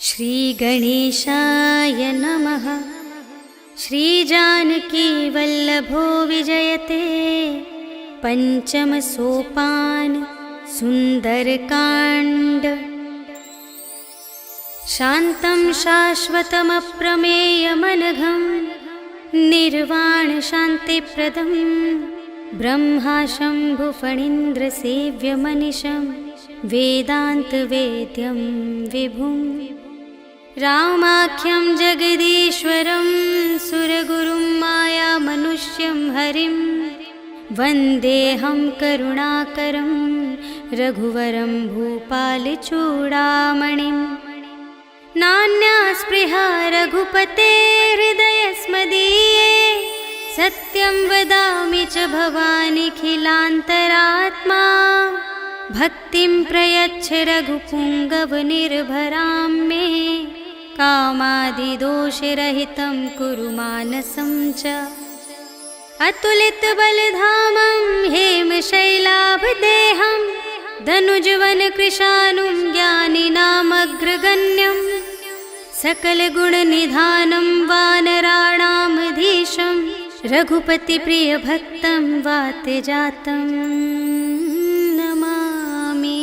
श्रीगणेशाय नमः। श्रीजानकी वल्लभो विजयते पंचम सोपान सुंदरकांड। शान्तं शाश्वतमप्रमेयमनघं निर्वाण शान्तिप्रदं ब्रह्मा शम्भुफणीन्द्रसेव्यमनिशं वेदान्तवेद्यं विभुं। रामाख्यं जगदीश्वरं सुरगुरुं मायामनुष्यं हरिं वन्देऽहं करुणाकरं रघुवरं भूपालचूडामणिं। नान्या स्पृहा रघुपते हृदयस्मदीये सत्यं वदामि च भवानिखिलान्तरात्मा। भक्तिं प्रयच्छ रघुपुङ्गवनिर्भरां मे कामादिदोषरहितं कुरु मानसं च। अतुलितबलधामं हेमशैलाभदेहं धनुजवनकृशानुं ज्ञानिनामग्रगण्यं सकलगुणनिधानं वानराणामधीशं रघुपतिप्रियभक्तं वातजातं नमामि।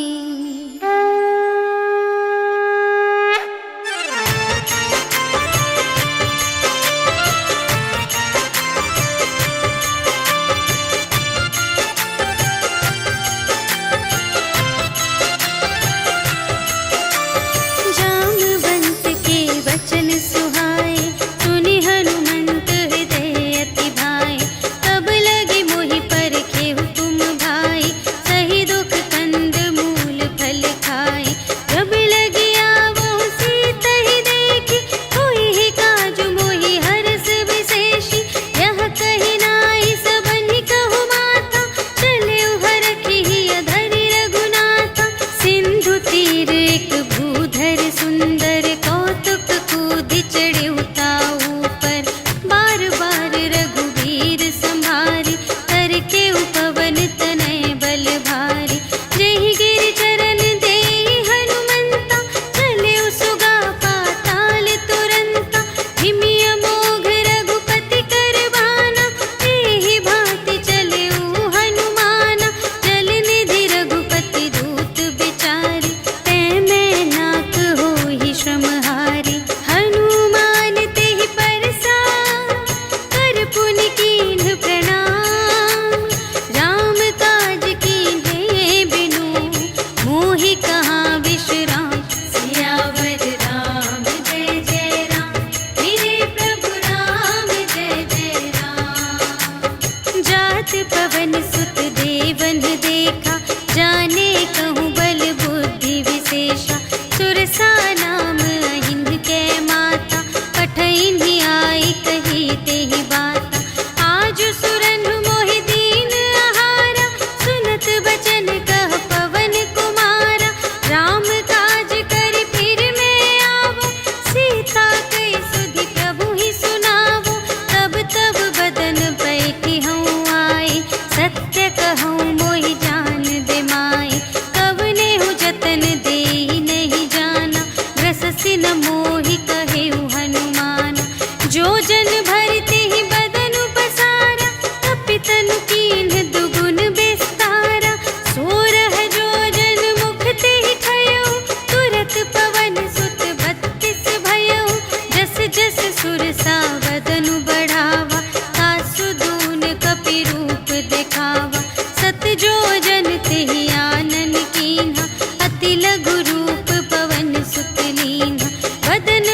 अति लघु रूप पवन सुत लीन्हा। वदन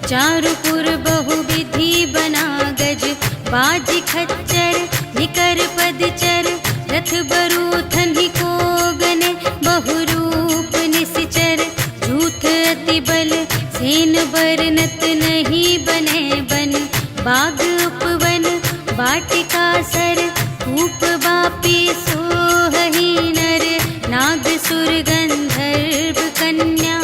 चारुपुर बहुविधि बना गज, बाजी खच्चर निकर पदचर, रथ बरूथन ही को गने, बहुरूप निश्चर, झूठ अति बल सेन बरनत नहीं बने बन, बाग उपवन वाटिका सर, कूप बापी सोहही नर, नाग सुर गंधर्व कन्या,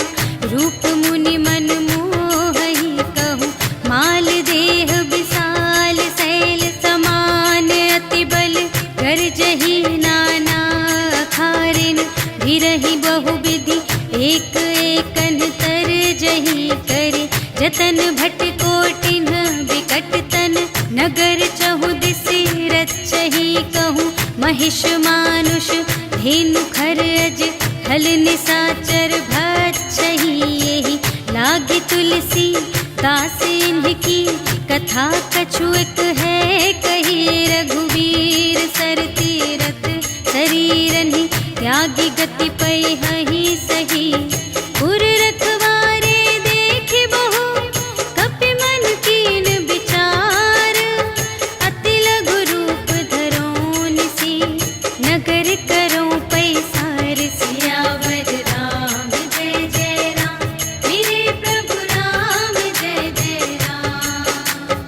रूप मुनि मन मोहही कहूँ, माल देह विशाल शैल समान, अति बल गर्जही नाना अखारिन, भिरहि बहुविधि एक एकन तर जही करे, जतन भट कोटिन विकट तन, नगर चहु दिसि रचही कहूँ, महिष मानुष धेनु खर अज, हल निसाचर भक्षही यही, लागी तुलसी दास इनकी, कथा कछु एक है कही, रघुवीर सर तीरथ शरीरनि, त्यागी गति पै हहि सही, पुर रखवारे देखि बहु, कपि मन कीन विचार, अति लघु रूप धरो निसी, नगर करो पैसार, सियावर राम जय जय राम, मेरे प्रभु राम जय जय राम,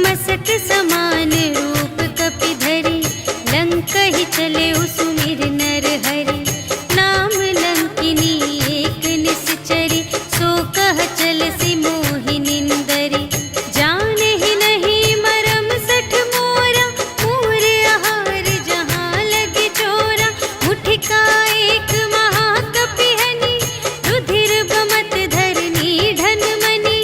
मसक समान रूप कपि धरि, लंक ही चले सुमिर नर हरि, नाम लंकिनी एक निश्चरी, सो कह चल सी मोहि निंदरी, जाने ही नहीं मरम सठ मोरा, मूर आहार जहाँ लगे चोरा, मुठिका एक महाकपि हनि, रुधिर बमत धरनी ढन मनि,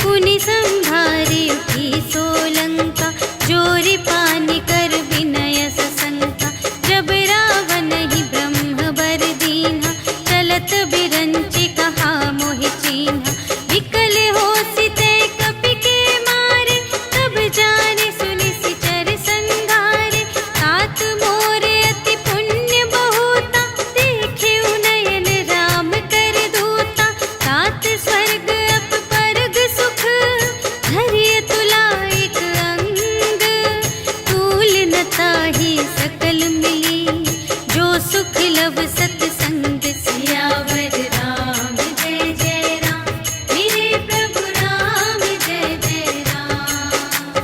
पुनि संभारी उठी सोलंका, जोरी पानी कर विनय सशंका, जब रावण ही ब्रह्म बर दीन्हा, चलत बिरंचि कहा मोहि चीन्हा, विकल होसि ते कपि के मारे, तब जाने सुनि सिचर संघारे, तात मोरे अति पुण्य बहुता, देखे नयन राम कर दूता, तात स्वर्ग अप परग सुख, धरिय तुला एक अंग, तूल न ताहि सकल मिली, जो सुख लव सतसंग, सियावर राम जय जय राम, मेरे प्रभु राम जय जय राम,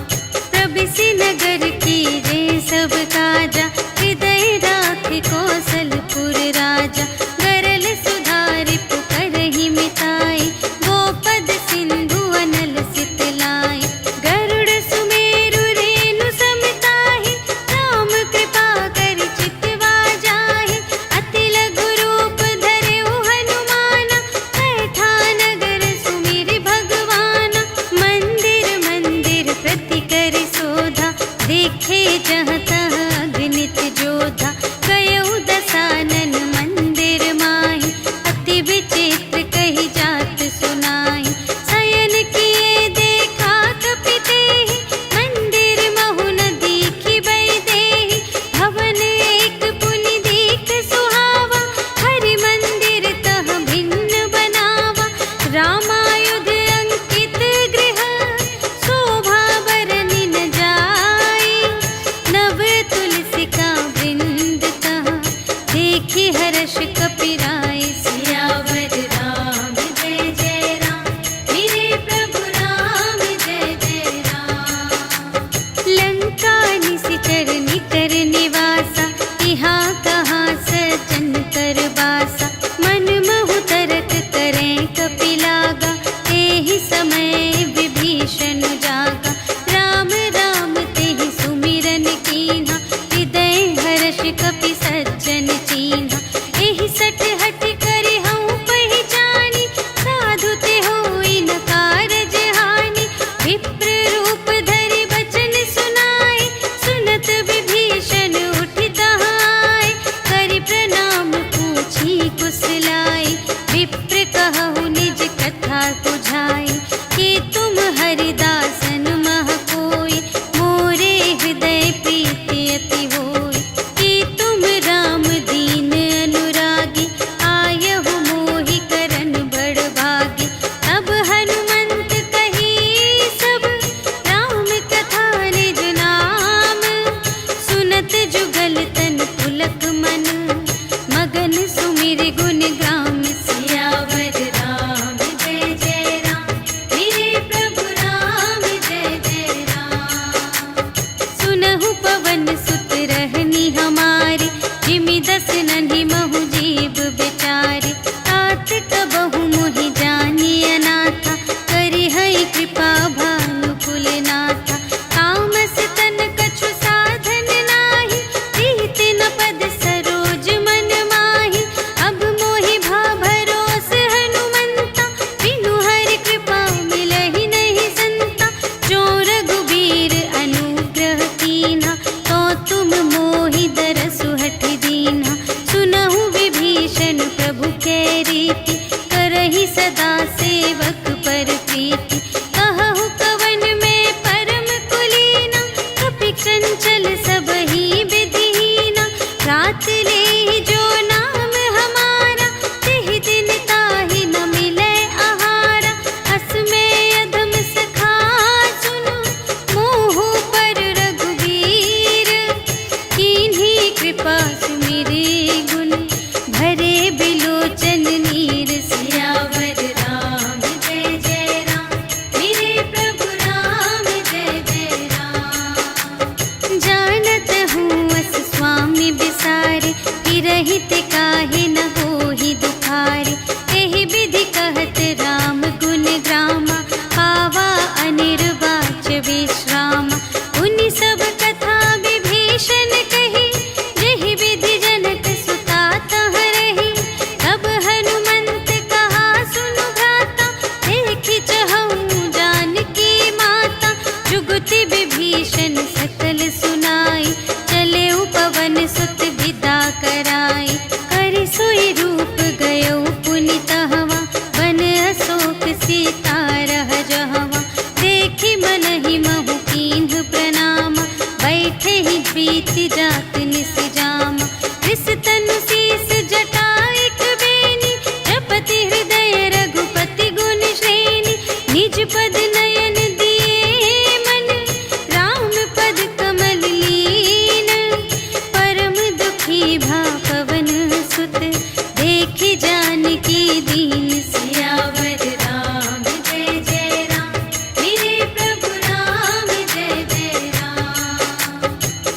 प्रबिसि नगर की रे सब काजा, हृदय राखि कौशलपुर राजा, गरल सुधारि पुकारहि मिताई, गोपद सिंधु अनल सितलाई, गरुड़ सुमेरु रेणु समताहि, राम कृपा कर चितवा जाहि, अति लघु रूप धरेउ हनुमाना, बैठा नगर सुमिरि भगवाना, मंदिर मंदिर प्रति करि शोधा, देखे जहाँ तहाँ अगणित जोधा, गयउ दसानन मंदिर माहि, अति विचित्र कही जात सुनाई, शयन किए देखा कपि तेहि, मंदिर महु न दीखि वैदेही, भवन एक पुनि दीख सुहावा, हरि मंदिर तह भिन्न बनावा, रामायुध अंकित गृह, शोभा बरनि न जाई, नव तुलसिका वृंद तहाँ, देखि हर्ष कपि राय, सियावर राम जय जय राम, मेरे प्रभु राम जय जय राम, लंका निशिचर निकर निवासा, यहाँ कहाँ सजन कर बासा, मन महु तरक करें कपि लागा, तेहि समय विभीषण जागा, राम राम तेहि सुमिरन कीन्हा, हृदय हर्ष कपि सज्जन चीन्हा, एहि सठ हठ करि हऊँ पहिचानी, साधु ते होई न कारज हानि, विप्र रूप धरि बचन सुनाए, सुनत विभीषण उठि तहाय, करि प्रणाम पूछी कुशलाय, विप्र कहु निज कथा बुझाई, के जुगति विभीषण सकल सुनाई, चले पवन सुत विदा कराई। कर सोई रूप गयो पुनि तहवा, बन अशोक सीता रह जहवा। देखि मन ही महु कीन्ह प्रणाम, बैठे ही बीति जात निस जाम। रिस तनु शीस जटाइक बेनी, जपति हृदय रघुपति गुण श्रेणी। निज पद नयन दिए मन, राम पद कमल लीन। परम दुखी भा पवन सुत, देखि जानकी दीन। सियावर राम जय जय राम, मेरे प्रभु राम जय जय राम।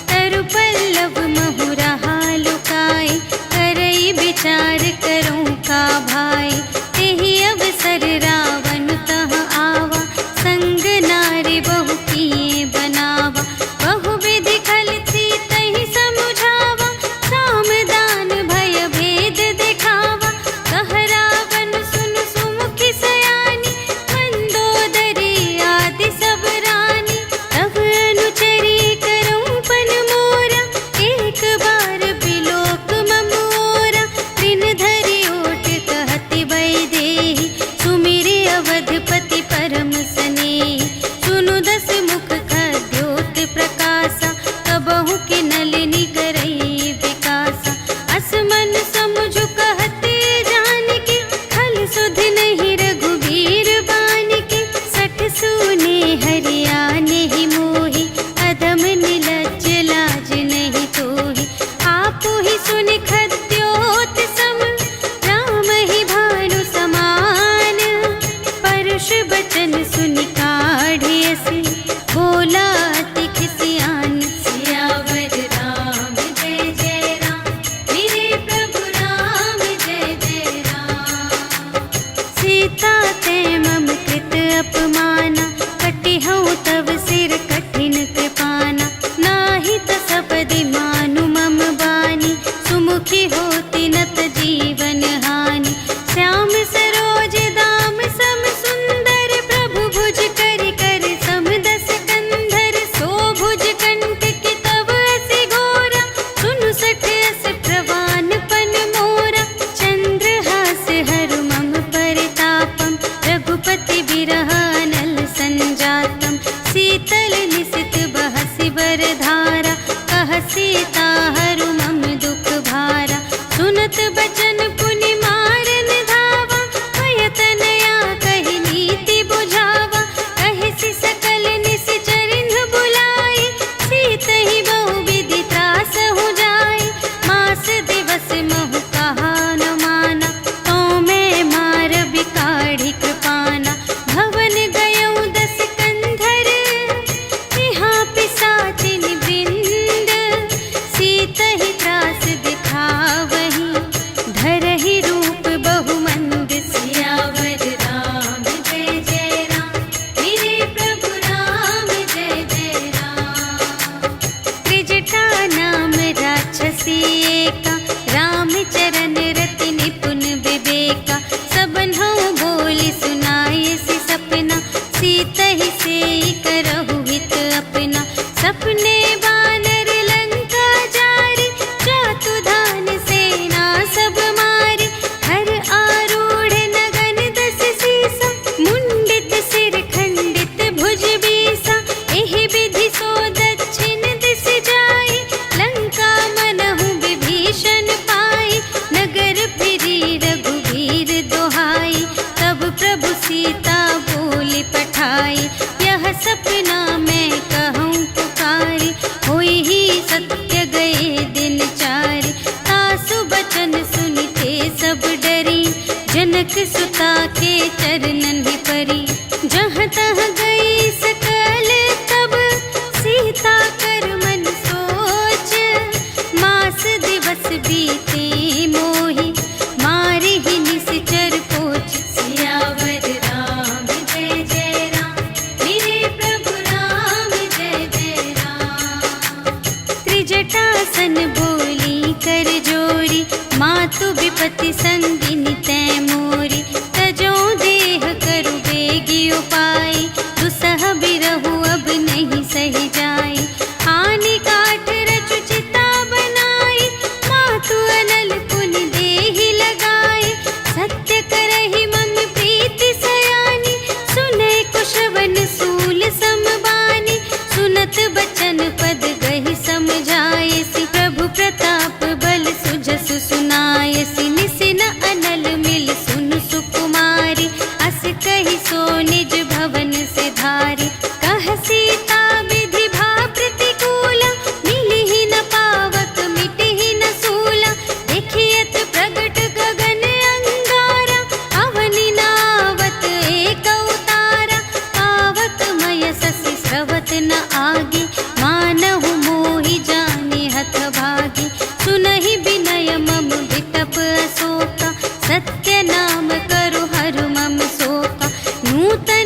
तरु पल्लव महु रहा लुकाई, करई विचार करूं का भाई। तेहि अवसर रावण तह आवा, संग नारी बहु किए बनावा। बहु विधि खल सीतहि समुझावा, साम दान भय भेद दिखावा। कह रावण सुन सुमुखि सयानी, मंदोदरी आदि सब रानी। तब अनुचरी करऊं पन मोरा, एक बार बिलोक मम ओरा। दिन धरि ओट कहति वैदेही, सुमिरि अवधपति परम स्नेही। सुनु दस मुख खद्योत प्रकाशा, कबहु के नलिनी करई विकासा। असमन समुझ कहते जानकी, खल सुध नहीं रघुबीर बानिकी। सठ सूने हरियाने ही मोहि, अधम निलज्ज लाज नहीं तोहि। आपु ही सुनि खद्योत सम, राम ही भानु समान। परुष बचन सुनि काढ़ियसि, बोला अति खिसियान। सियावर राम जय जय राम, मेरे प्रभु राम जय जय राम। सीता ते मम कृत अपमाना, कटिहउँ तव सिर कठिन कृपाना। नाही त सपदि मानु मम बानी, सुमुखी होती नत जीवन हानि। श्याम सरोज दाम सम सुंदर, प्रभु भुज कर कर सम दस कंधर। सो भुज कंठ की तब असी घोरा, सुनु सठ अस प्रवान पन मोरा। चंद्रहास हरु मम परितापम, रघुपति बिरह अनल संजातम। शीतल निसित बहसि बरधारा, कह सीता हरु मम दुख भारा। सुनत बचन पुनि मारन धावा, भय तनया कहि नीति बुझावा। कहिसि सकल निशिचरिन बुलाई, सीतहि बहु विधि त्रासहु जाई। मास दिवस महु कहा न माना, तो मैं मार बिकाढ़ी कृपाना। भवन गयऊँ दस कंधर, यहाँ पिशाचिन वृंद। सीतहि त्रास दिखावही, धरहि रूप बहुमंद। सियावर राम जय जय राम, मेरे प्रभु राम जय जय राम। त्रिजटा नाम राक्षसी एका, राम चरण रति निपुण विवेका। सबन्हु बोली सुनायसि सपना, सीतहि सेई करहु हित अपना। सपने बानर लंका जारी, जातु धान सेना सब मारी। हर आरूढ़ नगन दस सीसा, मुंडित सिर खंडित भुज बीसा। एहि विधि सो दक्षिण दिस जाई, लंका मनहु विभीषण पाई। नगर फिरी रघुवीर दोहाई, तब प्रभु सीता बोली पठाई। यह सपना मैं कहूँ पुकारी, होई ही सत्य गए दिन चारि। तासु बचन सुनिते सब डरी, जनक सुता के चरणन ही परी। जहाँ तहाँ गई सकल तब, सीता कर मन सोच। मास दिवस बीते मोहि, मारि ही निशिचर पोच। सियावर राम जय जय राम, मेरे प्रभु राम जय जय राम। त्रिजटासन बोली कर जोरी, मातु विपति संगिनी तै मोरी। तजो देह करु बेगी उपाय, दुसह बिरहु अब नहीं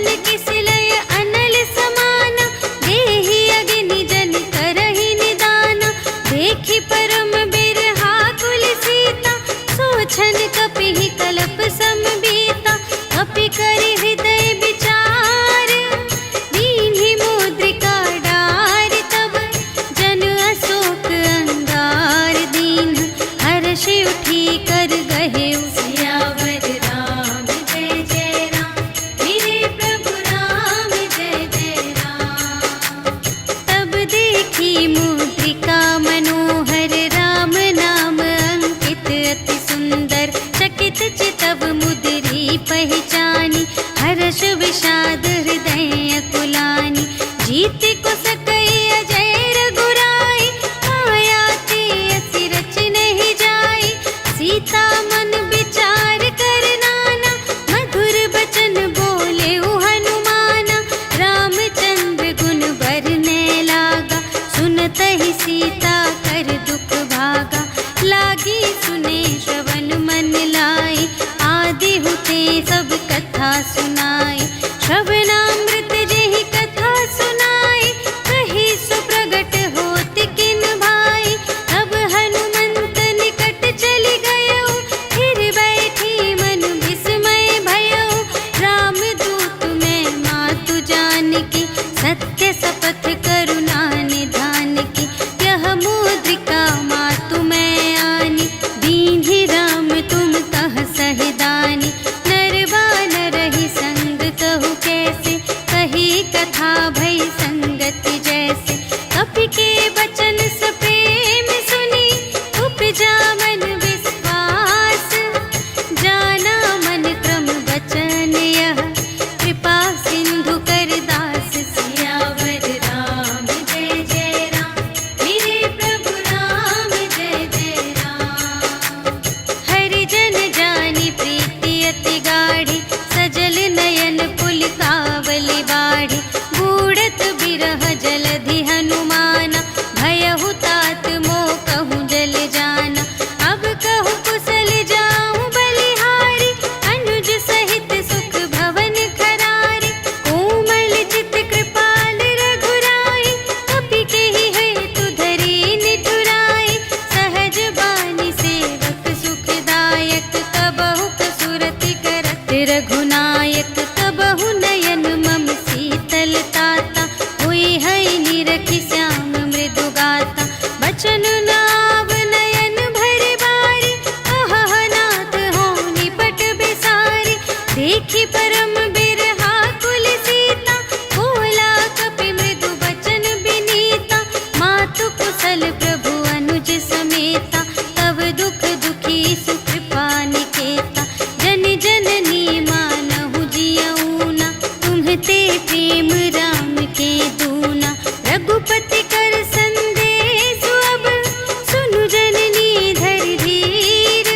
मन किसलय अनल समाना, देहि अग्नि जन करहि निदाना। देखि परम बिरहा कुल सीता, सोचन कपिहि कलप समबीता। कपि करि हृदय विचार, दीन्हि मुद्रिका डार। तब जन अशोक अंगार दीन, हर्षि उठी कर गहेउ सियावर राम जय जय राम। मेरे प्रभु राम जय जय राम। तब देखी मुद्रिका मनोहर, राम नाम अंकित अति सुंदर। चकित चितव मुद्री पहचानी, हर्ष विषाद हृदय अकुलानी। जीति को सकई अजय रघुराई, माया ते असि रच नहीं जाई। सीता मन विचार कर नाना, मधुर बचन बोले हनुमाना। रामचंद्र गुण बरने लागा, सुनतहि सीता कर दुख भागा। लागी सुने श्रवण मन लाई, आदि हुते सब कथा सुनाई। श्रवणामृत जेहि कथा सुनाई, कही सो प्रगट होत किन भाई। तब हनुमंत निकट चली गयो, फिर बैठी मन विस्मय भयो। रामदूत मैं मातु जानकी, सत्य शपथ करुणा निधान की। यह मुद्रिका मातु मैं आनी, दीन्हि राम तुम कह सहिदानी। नर बानर ही संग कहु कैसे, कही कथा भई संगति जैसे। कपि के बचन सप्रेम सुनी, उपजा मन विश्वास। जाना मन क्रम बचन यह, कृपा सिंधु कर दास। सियावर राम जय जय राम। मेरे प्रभु राम जय जय राम। हरिजन जानी प्रीति अति गाढ़ी, सजल नयन पुलिकावली बाढ़ी। बूढ़त बिरह जलधि हनुमाना, भयहु तात मोह कहूँ जल जाना। अब कहूँ कुशल जाऊँ बलिहारी, अनुज सहित सुख भवन खरारी। कोमल चित कृपाल रघुराई, कपि केहि हेतु धरी निठुराई। सहज बानी सेवक सुखदायक, कबहु कसुरति करत रघुनायक। कबहु नयन मम शीतल ताता, हुई है निरखि श्याम मृदु गाता। बचन नाव नयन भर बारी, अहह नाथ हो निपट बिसारी। देखी परम बिरहा कुल सीता, बोला कपि मृदु बचन बिनीता। मातु कुशल प्रभु अनुज समेता, तब दुख दुखी सुकृपा निकेता। जन जननी मानहु जियऊना, तुम्हते प्रेम राम के दूना। रघुपति कर संदेश अब, सुनु जननी धर धीर।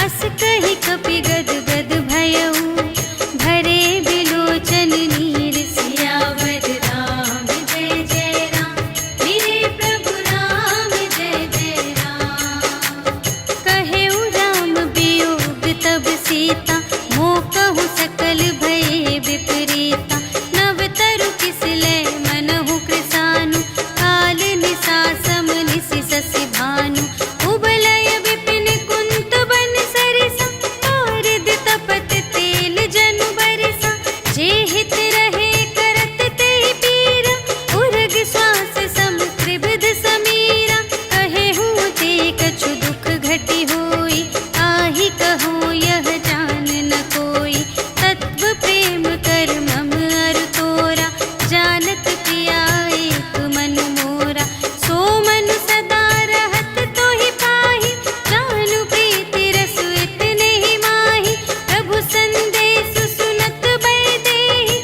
अस कहि कपि गद गद भयऊ, भरे बिलोचन नीर। सियावर राम जय जय राम। मेरे प्रभु राम जय जय राम। कहेउ राम वियोग तब सीता, मोह कहु सकल भये विपरीता। नव तरु किसलय मनहु कृसानु, काल निसा सम निसि शशि भानु। उबलय विपिन कुंत बन सरिसा, पारिद तपत तेल जनु बरसा। जे हित रहे करत तेहि पीरा, उर्ग श्वास सम त्रिविध समीरा। कहेहु ते कछु दुख घटी होई, आहि कहूँ यह जान न कोई। तत्व प्रेम कर मम अरु तोरा, जानत पिया एक मन मोरा। सो मन सदा रहत तोहि पाहि, जानु प्रीति रसु इतने ही माहि। प्रभु संदेश सुनत बै देहि,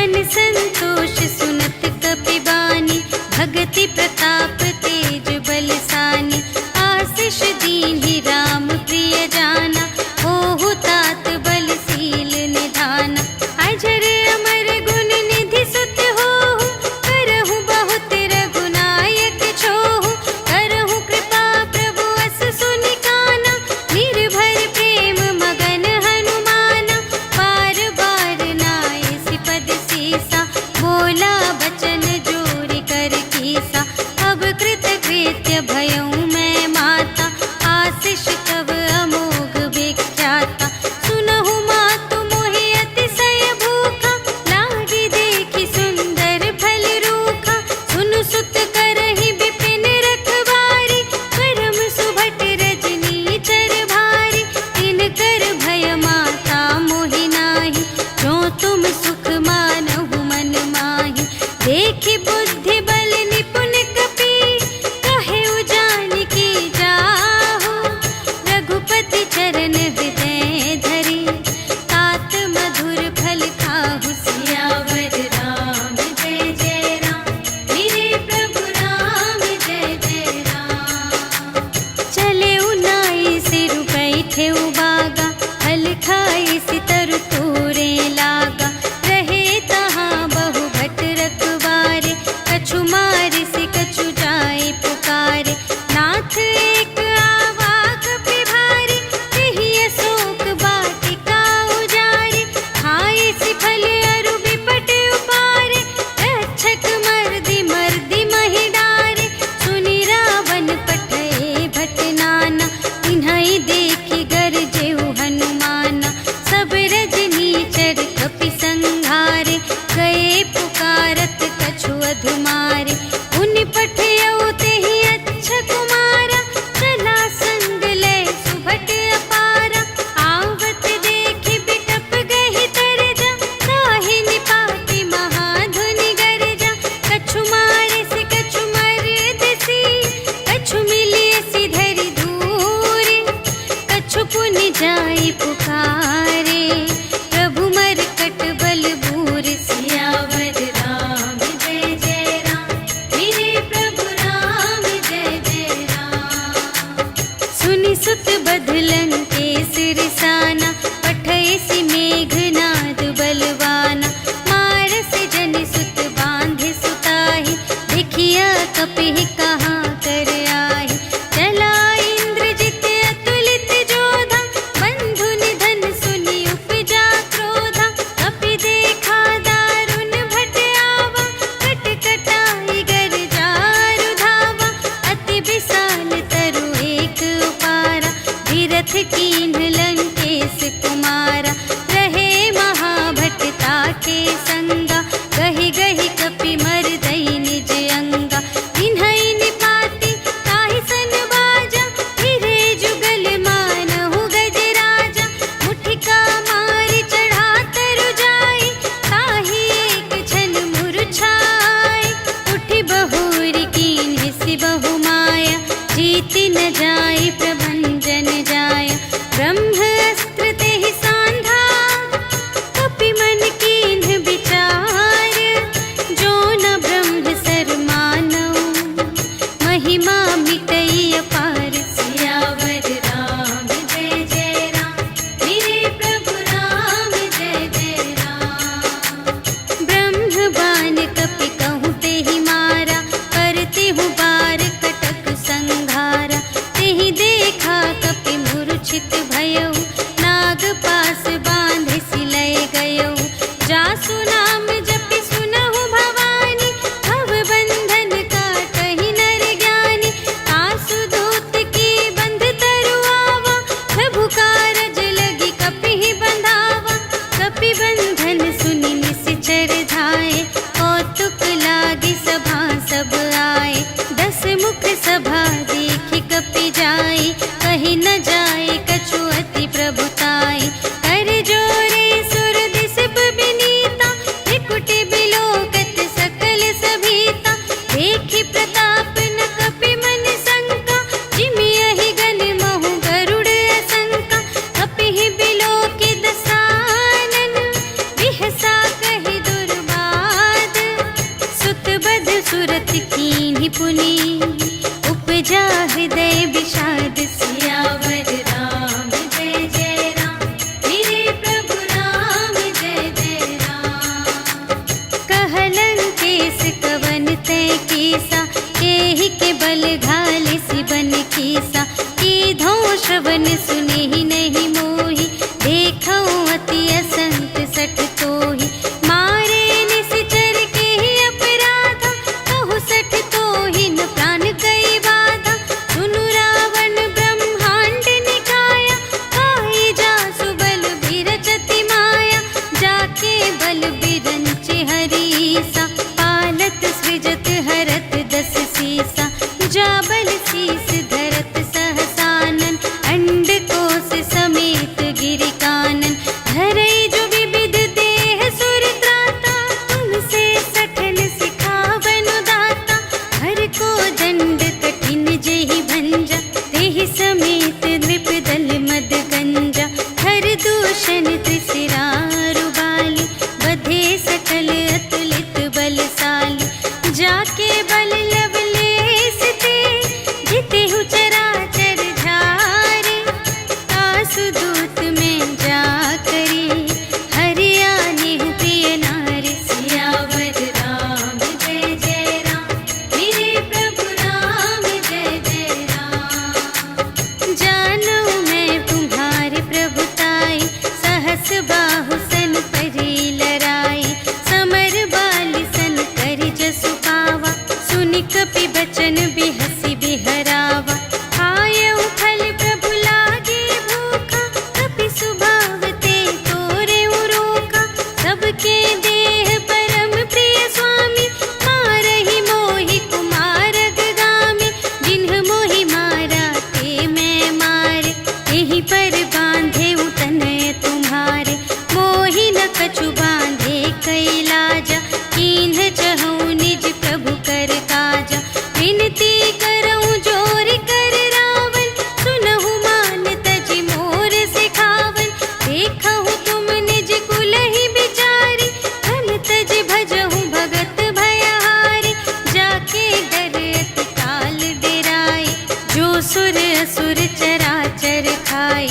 मन संतोष सुनत कपिबानी, भगति प्रताप तेज बलसानी। आशीष दीन्हि राम प्रिय जाना, होहु तात बलशील निधाना। अजर अमर गुण निधि सुत होहु, करहु बहुत रघुनायक छोहु। करहु कृपा प्रभु अस सुनि काना, निर्भर प्रेम मगन हनुमाना। बार बार नाय सिपद सीसा, बोला बचन जोरि कर कीसा। अब कृत कृत्य भयउ मैं माता, आशीष तब अमोघ विख्याता। सुनहु मातु मोहि अतिशय भूखा, लागी देखि सुंदर फल रूखा। सुनु सुत करहि विपिन रखवारी, परम सुभट रजनी चर भारी। तिनकर भय माता मोहि नाही, जो तुम सुख मानहु मन माही। देखि बुद्धि बल निपुण कपि, कहे जानकी जाहु। रघुपति चरण हृदय धरि, तात मधुर फल खाहु। सियावर राम जय जय राम, मेरे प्रभु राम जय जय राम। चले उनाई सिरु बैठे उबागा, फल खाई सितरु तोरे लागा। रहे तहाँ बहु भट रखवारे, कछु मारिसि कछु जाए पुकारे। नाथ एक आवा कपि भारी, तेहि अशोक वाटिका उजारी। खाए सि फल अरु बिपट उपारे, रक्षक मर्दि मर्दि महि डारे। सुनि रावण पठए भट नाना, तिन्हइ देखि गरजेउ हनुमाना। सब रजनी चर कपि संघारे, गए पुकारत कछु अधुमारे। उनि पठयउ तेहि अच्छा कुमारा, चला संग लय सुभट अपारा। आवत देखि बिटप गहि तरजा, ताहि निपाति महाधुनि गरजा। कछु मारिसि कछु मरदिसि, कछु मिलियसि धरि धूरे। कछु पुनि जाई पुकारे, प्रभु मरकट बल बूर। सियावर राम जय जय सुरत कीन्ही पुनि उपजा हृदय विषाद सियावर राम जय जय राम मेरे प्रभु राम जय जय राम। कहलन केस कवन तय केसा एहि के बल घाल सिबन केसा कीधो श्रवण सुने ही नहीं मोहि देखो अति असंत सठ तोहि मारे निश्चर के ही अपराधा कहु सठ तोहि न प्राण गई बाधा सुनु रावण ब्रह्मांड निकाया काई जासु बल बिरचति माया जाके बल बिरंचे हरीसा पालत सृजत हरत दस सीसा जा बल शीस धरत सहसानन अंड कोश समेत गिरि कानन धरई जो विविध देह सुर त्राता तुमसे सठन सिखावन दाता हर को दंड कठिन जेहि भंजा तेहि समेत नृप दल मद गंजा हर दूषण त्रिशिरारु बाली बधे सकल अतुलित बलशाली जाके बल लवलेस ते जितेहु चराचर झारे आसु दूत में जा करी हरियाणि प्रिय नारी सियावर राम जय जय राम मेरे प्रभु राम जय जय राम। जानो मैं तुम्हारे प्रभुताई सहस बाहु सन परी लराई समर बाली सन करि जसु पावा सुनि कपि बचन बिहसी बिहरावा आयउ फल प्रभु लागे भूखा कपि सुभाव ते तोरे रोका सबके देह परम प्रिय स्वामी मारहि मोहि कुमार गामी जिन्ह मोहि मारा ते मैं मारे यही पर बांधे तनय तुम्हारे मोहि न कछु बांधे कैलाजा कीन्ह चहु निज प्रभु कर काजा विनती करऊं जोर कर रावण सुनहु मान तजि मोर सिखावन देखहु तुम निज कुलहि बिचारी धन तजि भजहु भगत भयहारी जाके डर अति काल डेराए जो सुर असुर चराचर खाए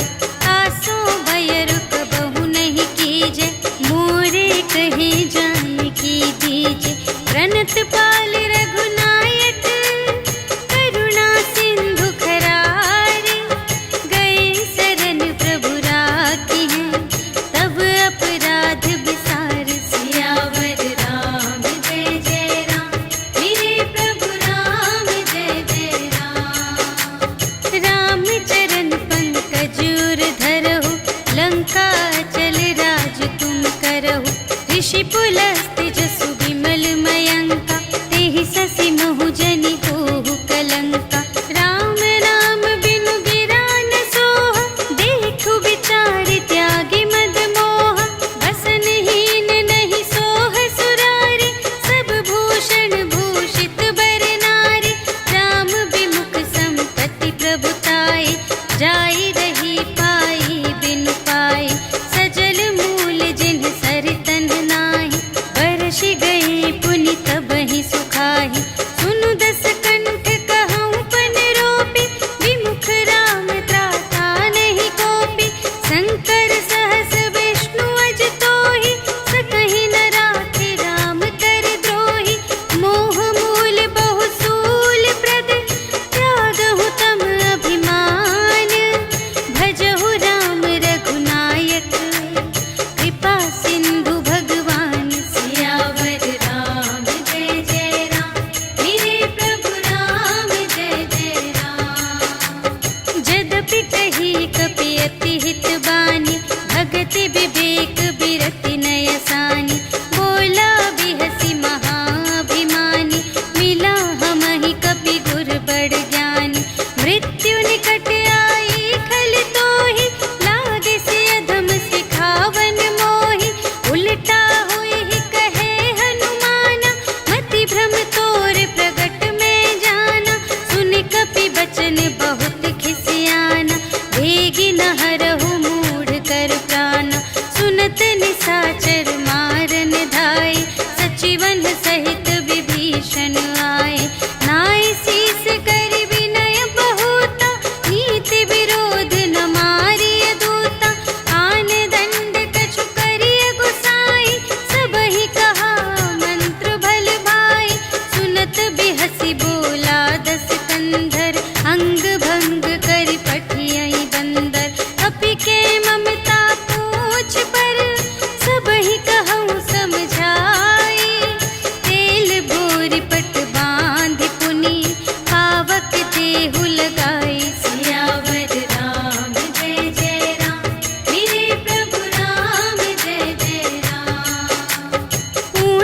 आसो भय रुक बहु नहीं कीजे मोरे कहे जान की दीजे प्रणत पाल रघुनायक करुणा सिंधु खरारे गए शरण प्रभु राखी हैं तब अपराध विसार सियावर राम जय जय राम मेरे प्रभु राम जय जय राम। राम चरण पंकज उर धरहु लंका चल राज तुम करहु ऋषि पुलस्त्य जसु विमल मयंका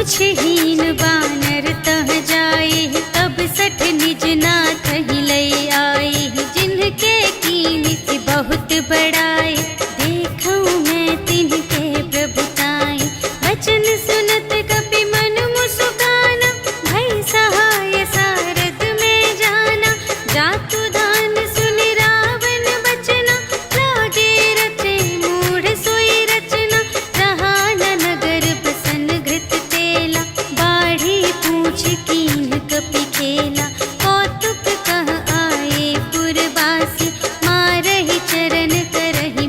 पूछहीन बानर तह जाए, तब सठ निज नाथ ही लई आए। जिनके कीन से बहुत बड़ाए, देखूं मैं तिनके प्रभुताई। वचन सुनत कपि मन मुस्काना, भई सहाय सारद में जाना। जातु दान सुनि रावण बचना, लागे रचे मूढ़ सोई रचना। रहा न नगर बसन घृत तेला, बाढ़ी पूछ कीन कपि खेला। कौतुक कह आए पुरवासी, मारहि चरण करहि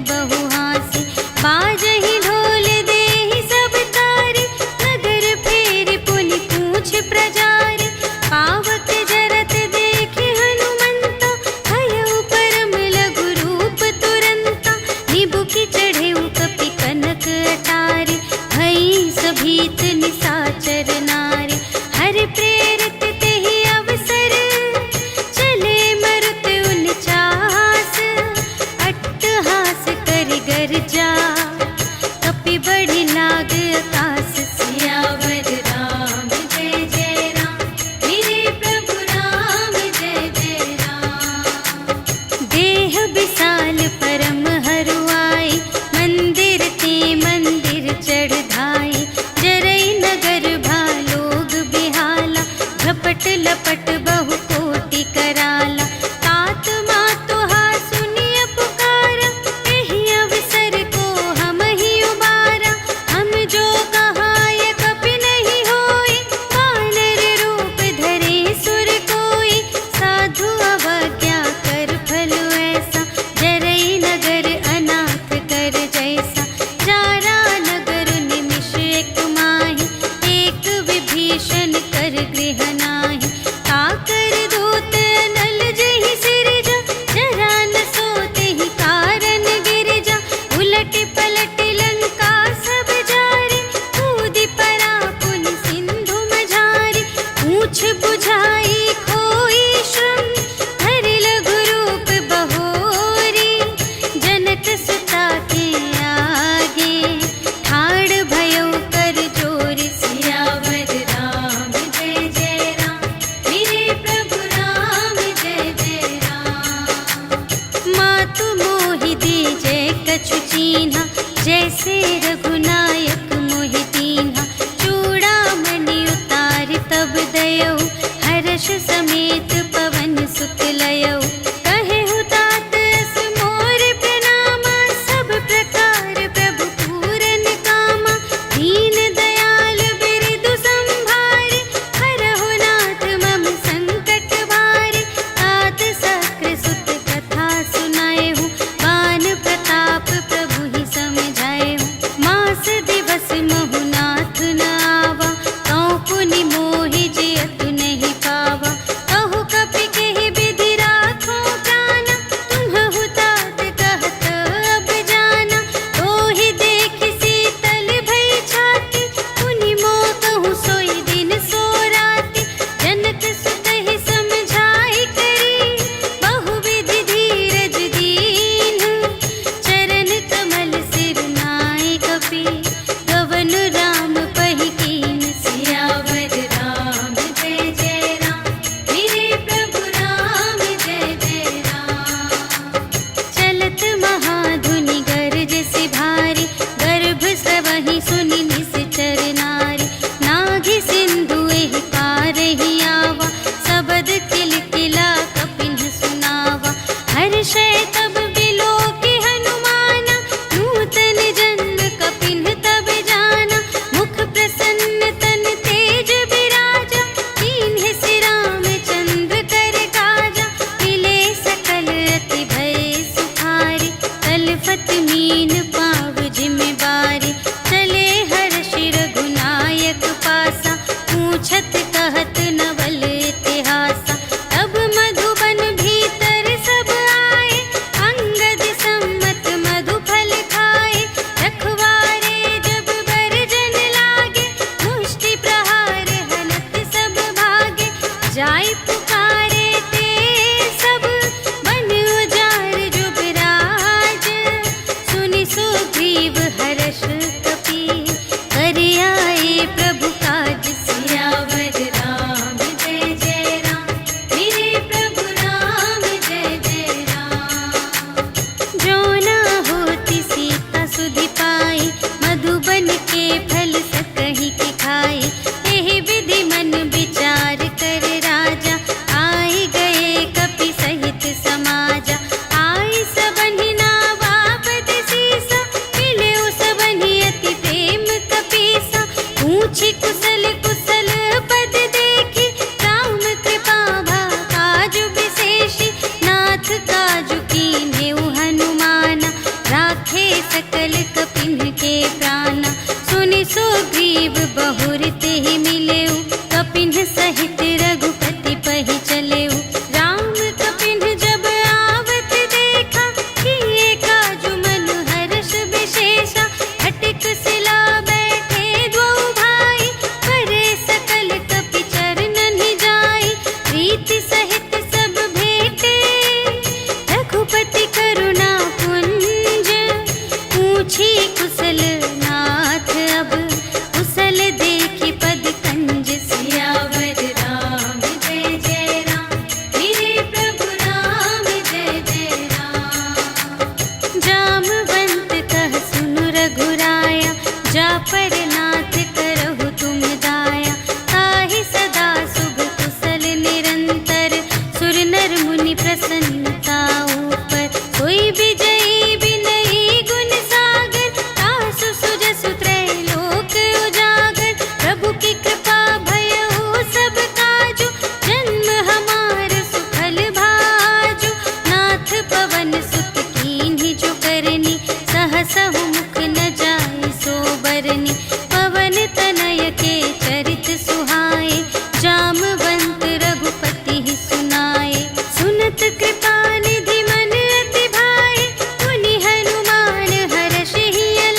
बड़ी कृपा भयउ सब काजु, जन्म हमार सुफल भाजु। नाथ पवन सुत कीन्ही जो करनी, सहसहु मुख न जाय सो बरनी। पवन तनय के चरित सुहाए, जामवंत रघुपति सुनाए। सुनत कृपा निधि मन अति भाए, मुनि हनुमान हर्षि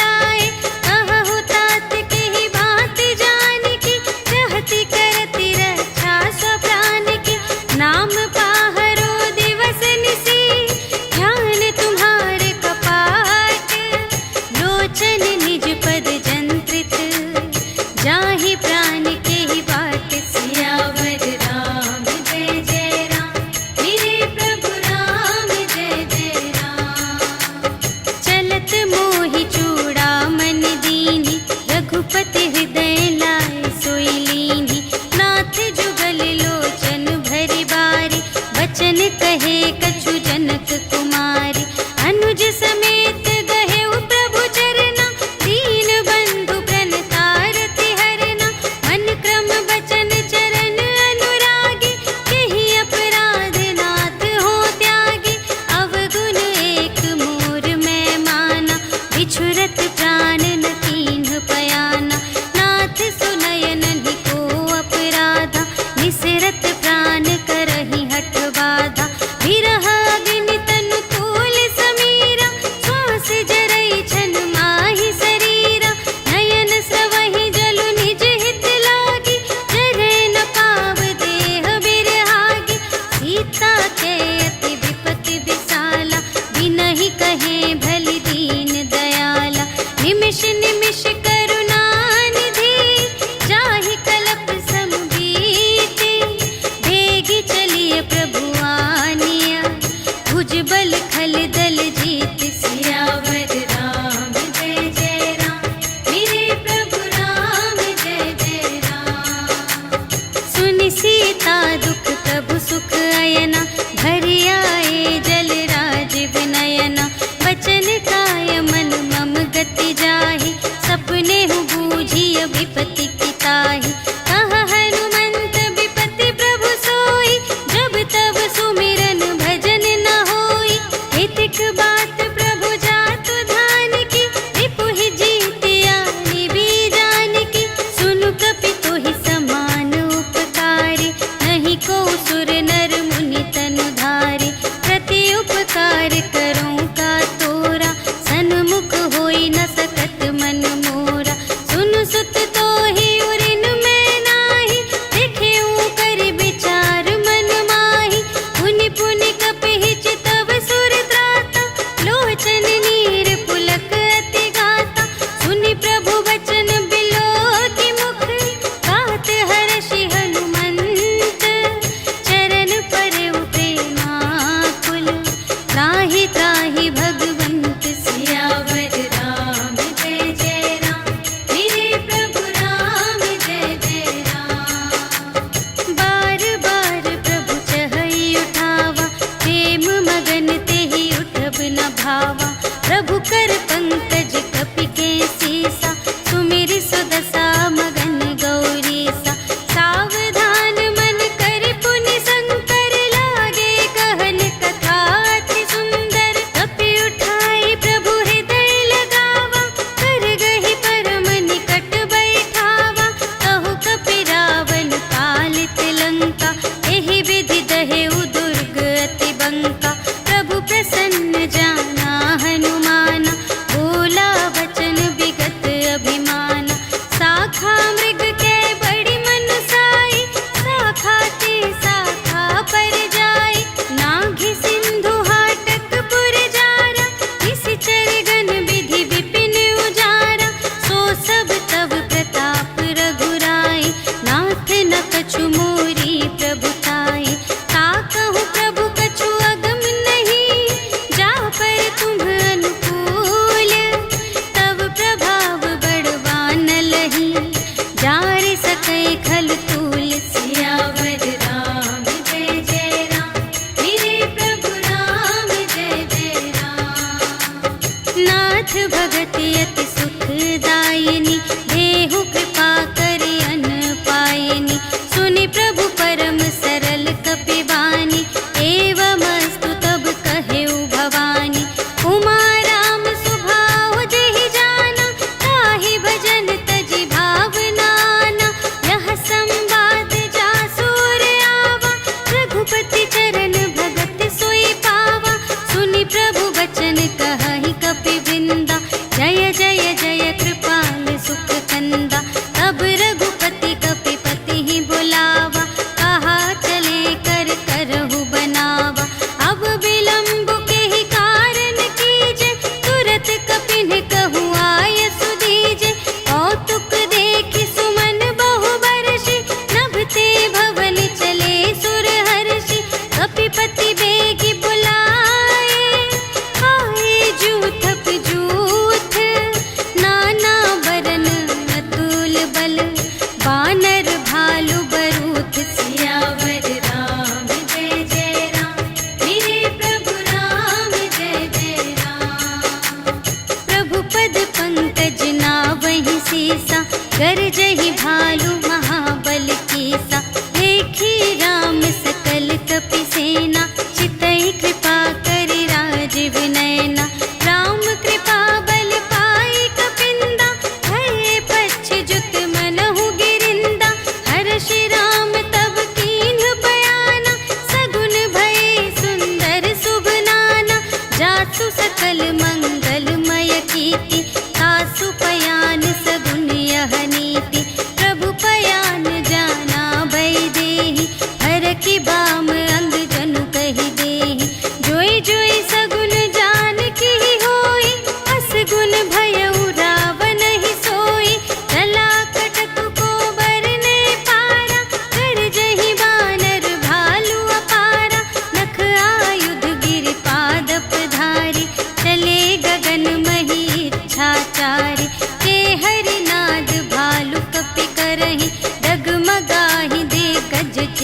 लाए। कहहु तात के ही भांति जानकी,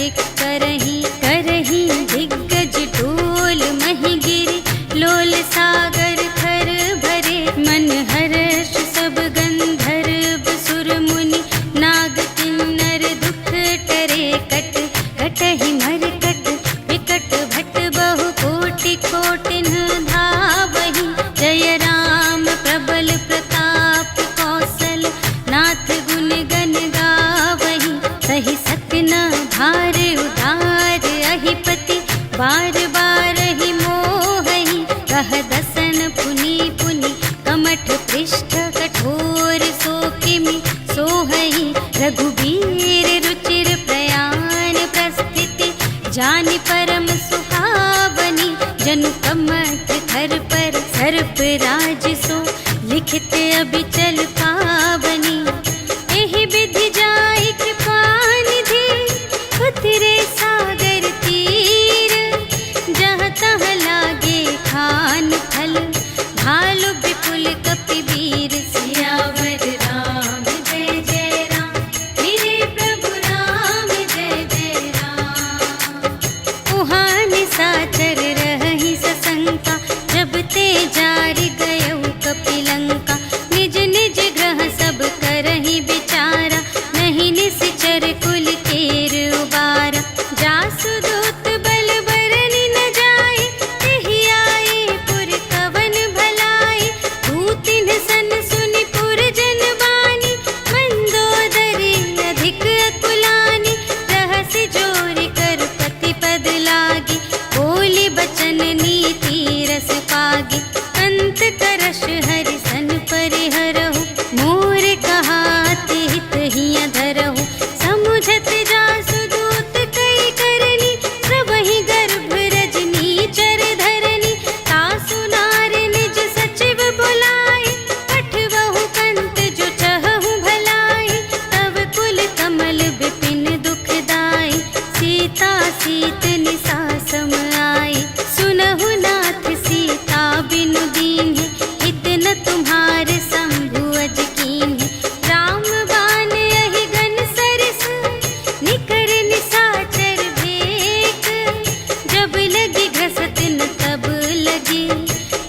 कार्तिक करही करही दिग्गज डोल मही गिरी लोल सागर खर भरे मन हर्ष सब गंधर्व सुर मुनि नाग किन्नर दुख टरे कट कटहि मरकट विकट भट बहु कोटि कोटिन धावहि जय राम प्रबल प्रताप कौशल नाथ गुण गण गावहि सही सकना भार उदार अहिपति बार बार ही मोहहि कह दसन पुनि पुनि कमठ पृष्ठ कठोर सो किमि सोहहि रघुबीर रुचिर प्रयाण प्रस्थिति जानि परम सुहावनी जनु कमठ धर पर सर्प राज सो लिखित अबिचल पावनी एहि विधि जाय कृपा निधि उतरे सागर तीर जहाँ तहाँ लागे खान फल भालु विपुल कपि वीर सियावर राम जय जय राम मेरे प्रभु राम जय जय राम उहाँ निशाचर रहहि सशंका जब ते जारि गयउ कपिलंका निज निज ग्रह सब करहि विचारा नहीं निश्चर कुल केर उबारा जासु दूत बल बरनि न जाय तेहि आए पुर कवन भलाई दूतिन सन सुनि पुर जन बानी मंदोदरी अधिक अकुलानी रहसि जोरि कर पति पद लागी बोली बचन नीति रस पागी अंत करश हरि सन परिहरहु मोर कहाति हित हिय धरहु समुझत जासु दूत कई करनी प्रभहि गर्भ रजनी चर धरनी तासु नार निज सचिव बुलाए पठवहु कंत जो चहहु भलाई तब कुल कमल विपिन दुखदाई सीता सीत निसा सम आई सुनहु नाथ सीता बिनु दीन्हि हित न तुम्हारे शंभु अज कीन्हि राम बाण यहि गन सरस निकर निशाचर भेक जब लगी घसत न तब लगी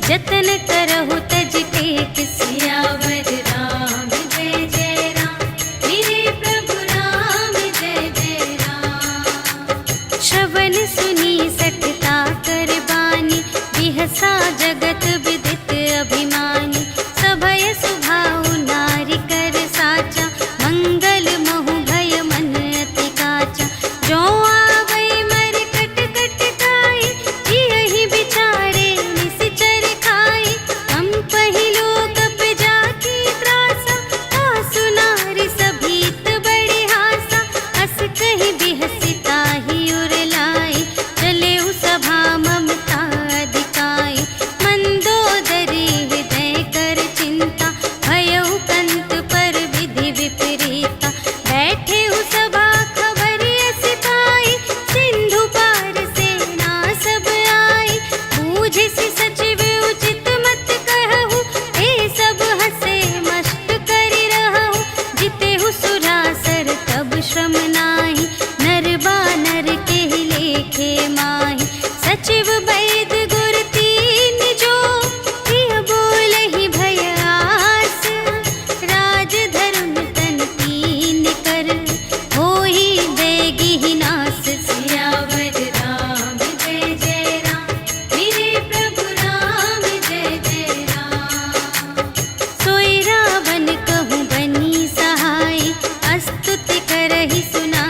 जतन करहु तज टेक सियावर राम जय जय राम मेरे प्रभु राम जय जय राम श्रवण सुनी सठता कर बानी बिहसा जगत विदित अभिमानी सभय सुभाउ नारी कर साचा मंगल महु भय मन अति काचा जो आवै मर कट कट खाई जियहि विचारे निश्चर खाई हम पहिलो कप जाकी त्रासा तासु नारी सभीत बड़े हासा अस कहि बिहसी ताहि उर लाई चले उ सभा ममता अधिकाई मंदोदरी हृदय कर चिंता भयउ कंत पर विधि विपरीता बैठे उ सभा खबर अस पाई सिंधु पार सेना सब आई बूझिसि सचिव उचित मत कहु ए सब हसे मस्त करि रहु जितेहु सुरासर तब श्रम नाही नर बानर केहि लेखे माहि सचिव वैद गुर तीन जो प्रिय बोलहि भय आस राज धर्म तन तीन कर होहि देगी ही नास सियावर राम जय जय राम मेरे प्रभु राम जय जय राम सोई रावण कहूँ बनी सहाय अस्तुति करहि सुना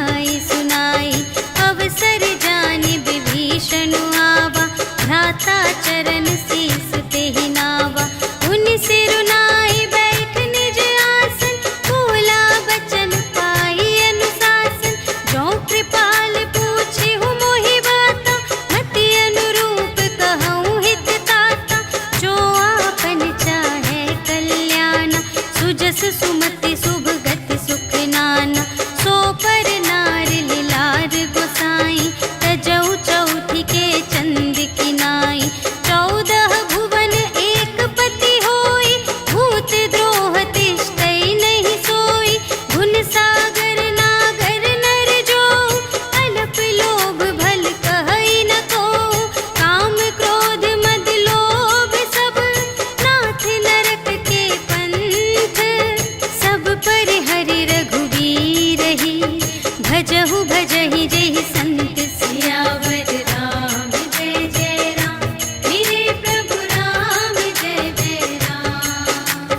भजहु भजहि जेहि संत सियावर राम जय जय राम। मेरे प्रभु राम जय जय राम।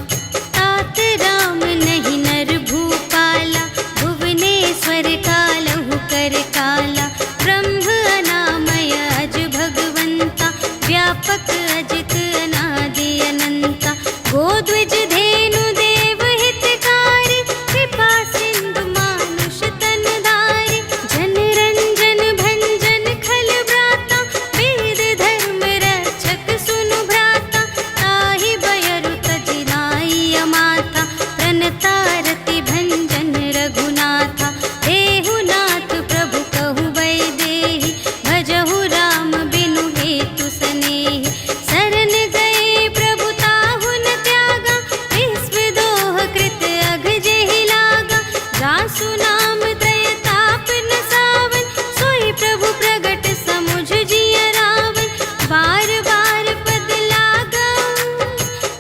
तात राम नहीं नर भूपाला, भुवनेश्वर कालहु कर काला। ब्रह्म अनामय अज भगवंता, व्यापक अजित अनादि अनंता। गोद्विज धेनु देव हितकारी, कृपा सिंधु मानुष तन धारी। जन रंजन भंजन खल भ्राता, वेद धर्म रक्षक सुनु भ्राता। ताहि बयरु तजि नाई माता, प्रणतारति भंजन रघुनाथा। देहु नाथ प्रभु कहु वैदेही, भजहु राम बिनु हेतु सनेही। शरण गए प्रभु ताहु न त्यागा, विश्व दोह कृत अघ जेहि लागा। जासु नाम त्रय ताप न सावन, सोई प्रभु प्रगट समुझ जिय रावण। बार बार पद लागऊं,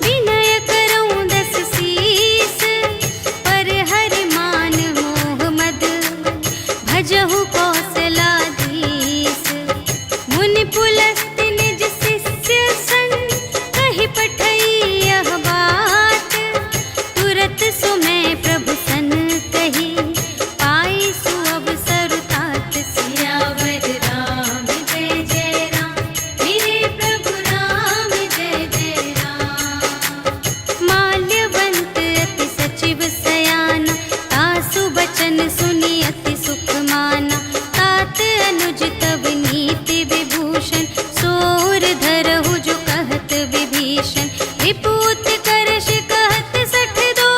विनय करऊं दस सीस। पर हरि मान मोह मद, भजहु कौशलाधीश। मुनि पुलस्त्य निज शिष्य सन, कहि पठई यह बात। तुरत सुमय प्रभु सन कही, पाई सुअवसर तात। सियावर राम जय जय राम। मेरे प्रभु राम जय जय राम। माल्यवंत अति सचिव सयाना, तासु बचन सुनि अति सुख माना। तात अनुज तब नीति विभूषण, सोर धरहु जो कहत विभीषण। विपूत करश कहत सठ दो,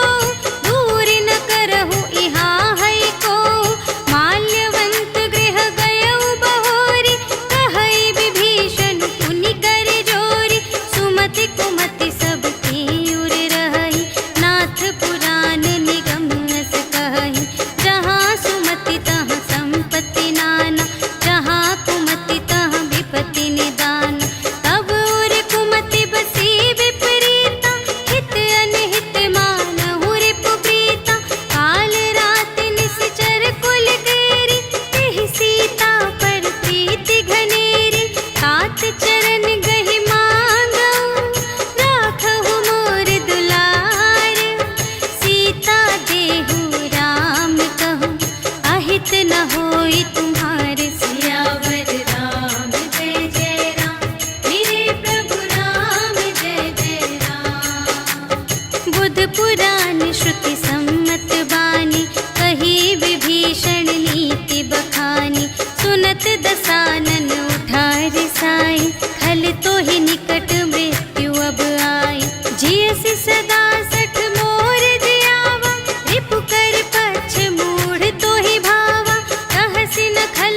दूरि न करहु इहाँ है को। माल्यवंत गृह गयउ बहोरी, कहई विभीषण पुनि कर जोरी। सुमति कुमति सब की उर रहई, नाथ पुराण निगम अस कहई। जहाँ सुमति तहाँ संपत्ति नाना, जहाँ कुमति तहाँ विपत्ति निदान। तब उर कुमति बसी विपरीता, हित अनहित मानहु रिपु प्रीता। काल रात निश्चर कुल केरी, तेहि सीता पर प्रीति घनेरी। तात चरण गहि मांगऊं, राखहु मोर दुलार। सीता देहु राम कहूँ, अहित न होई तुम्हारे। सियावर राम जय जय राम। मेरे प्रभु राम जय जय राम। बुध पुराण श्रुति सम्मत बानी, कही विभीषण नीति बखानी। सुनत दसानन उठार साई, खल तो ही निकट मृत्यु अब आई। जियसि सदा सठ मोर जियावा, रिपु कर पक्ष मूढ़ तो ही भावा। कहसि न खल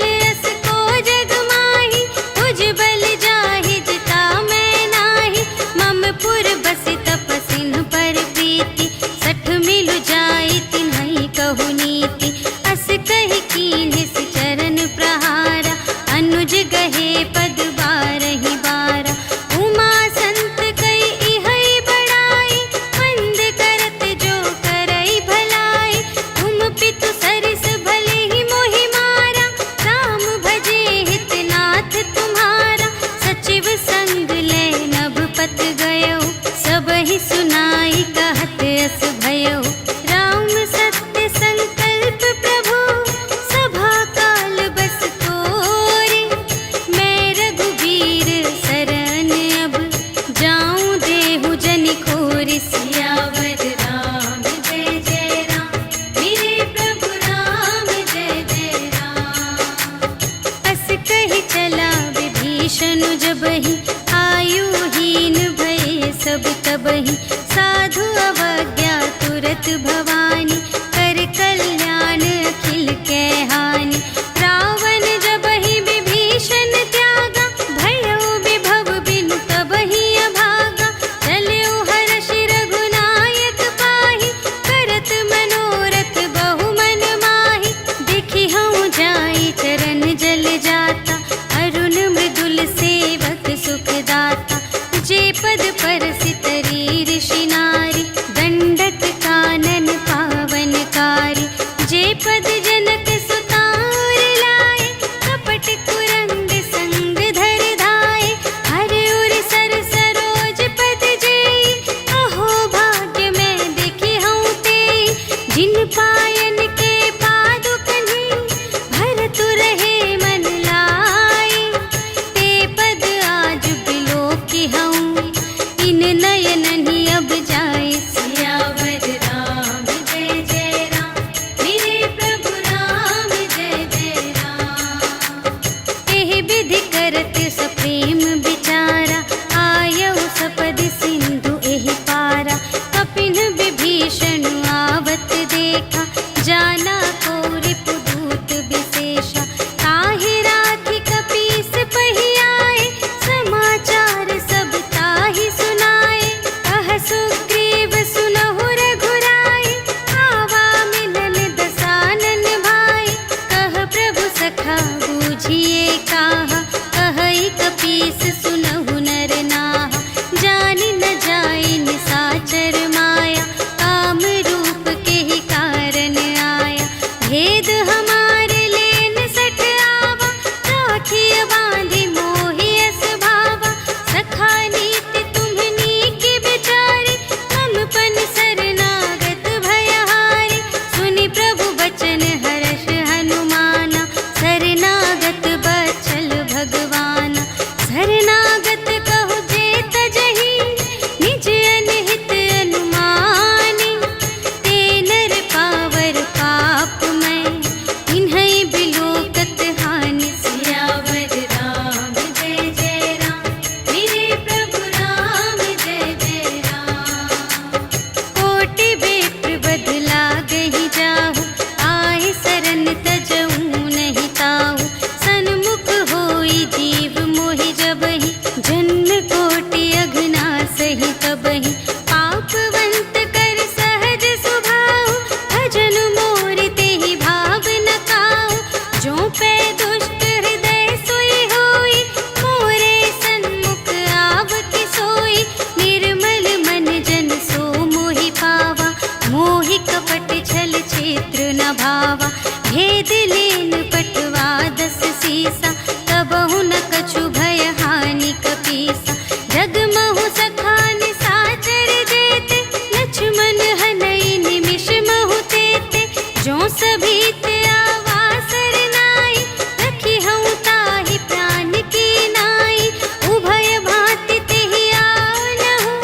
लेन पटवा 10 सीसा, तबहु न कछु भय हानि कपीसा। जगमहु सखान साचर जेते, लक्ष्मण हनई निमिष महु तेते। जो सभी ते आवासर नाई, रखी हूँ ताहि प्राण की नाई। उभय भांति तेहि आनहु,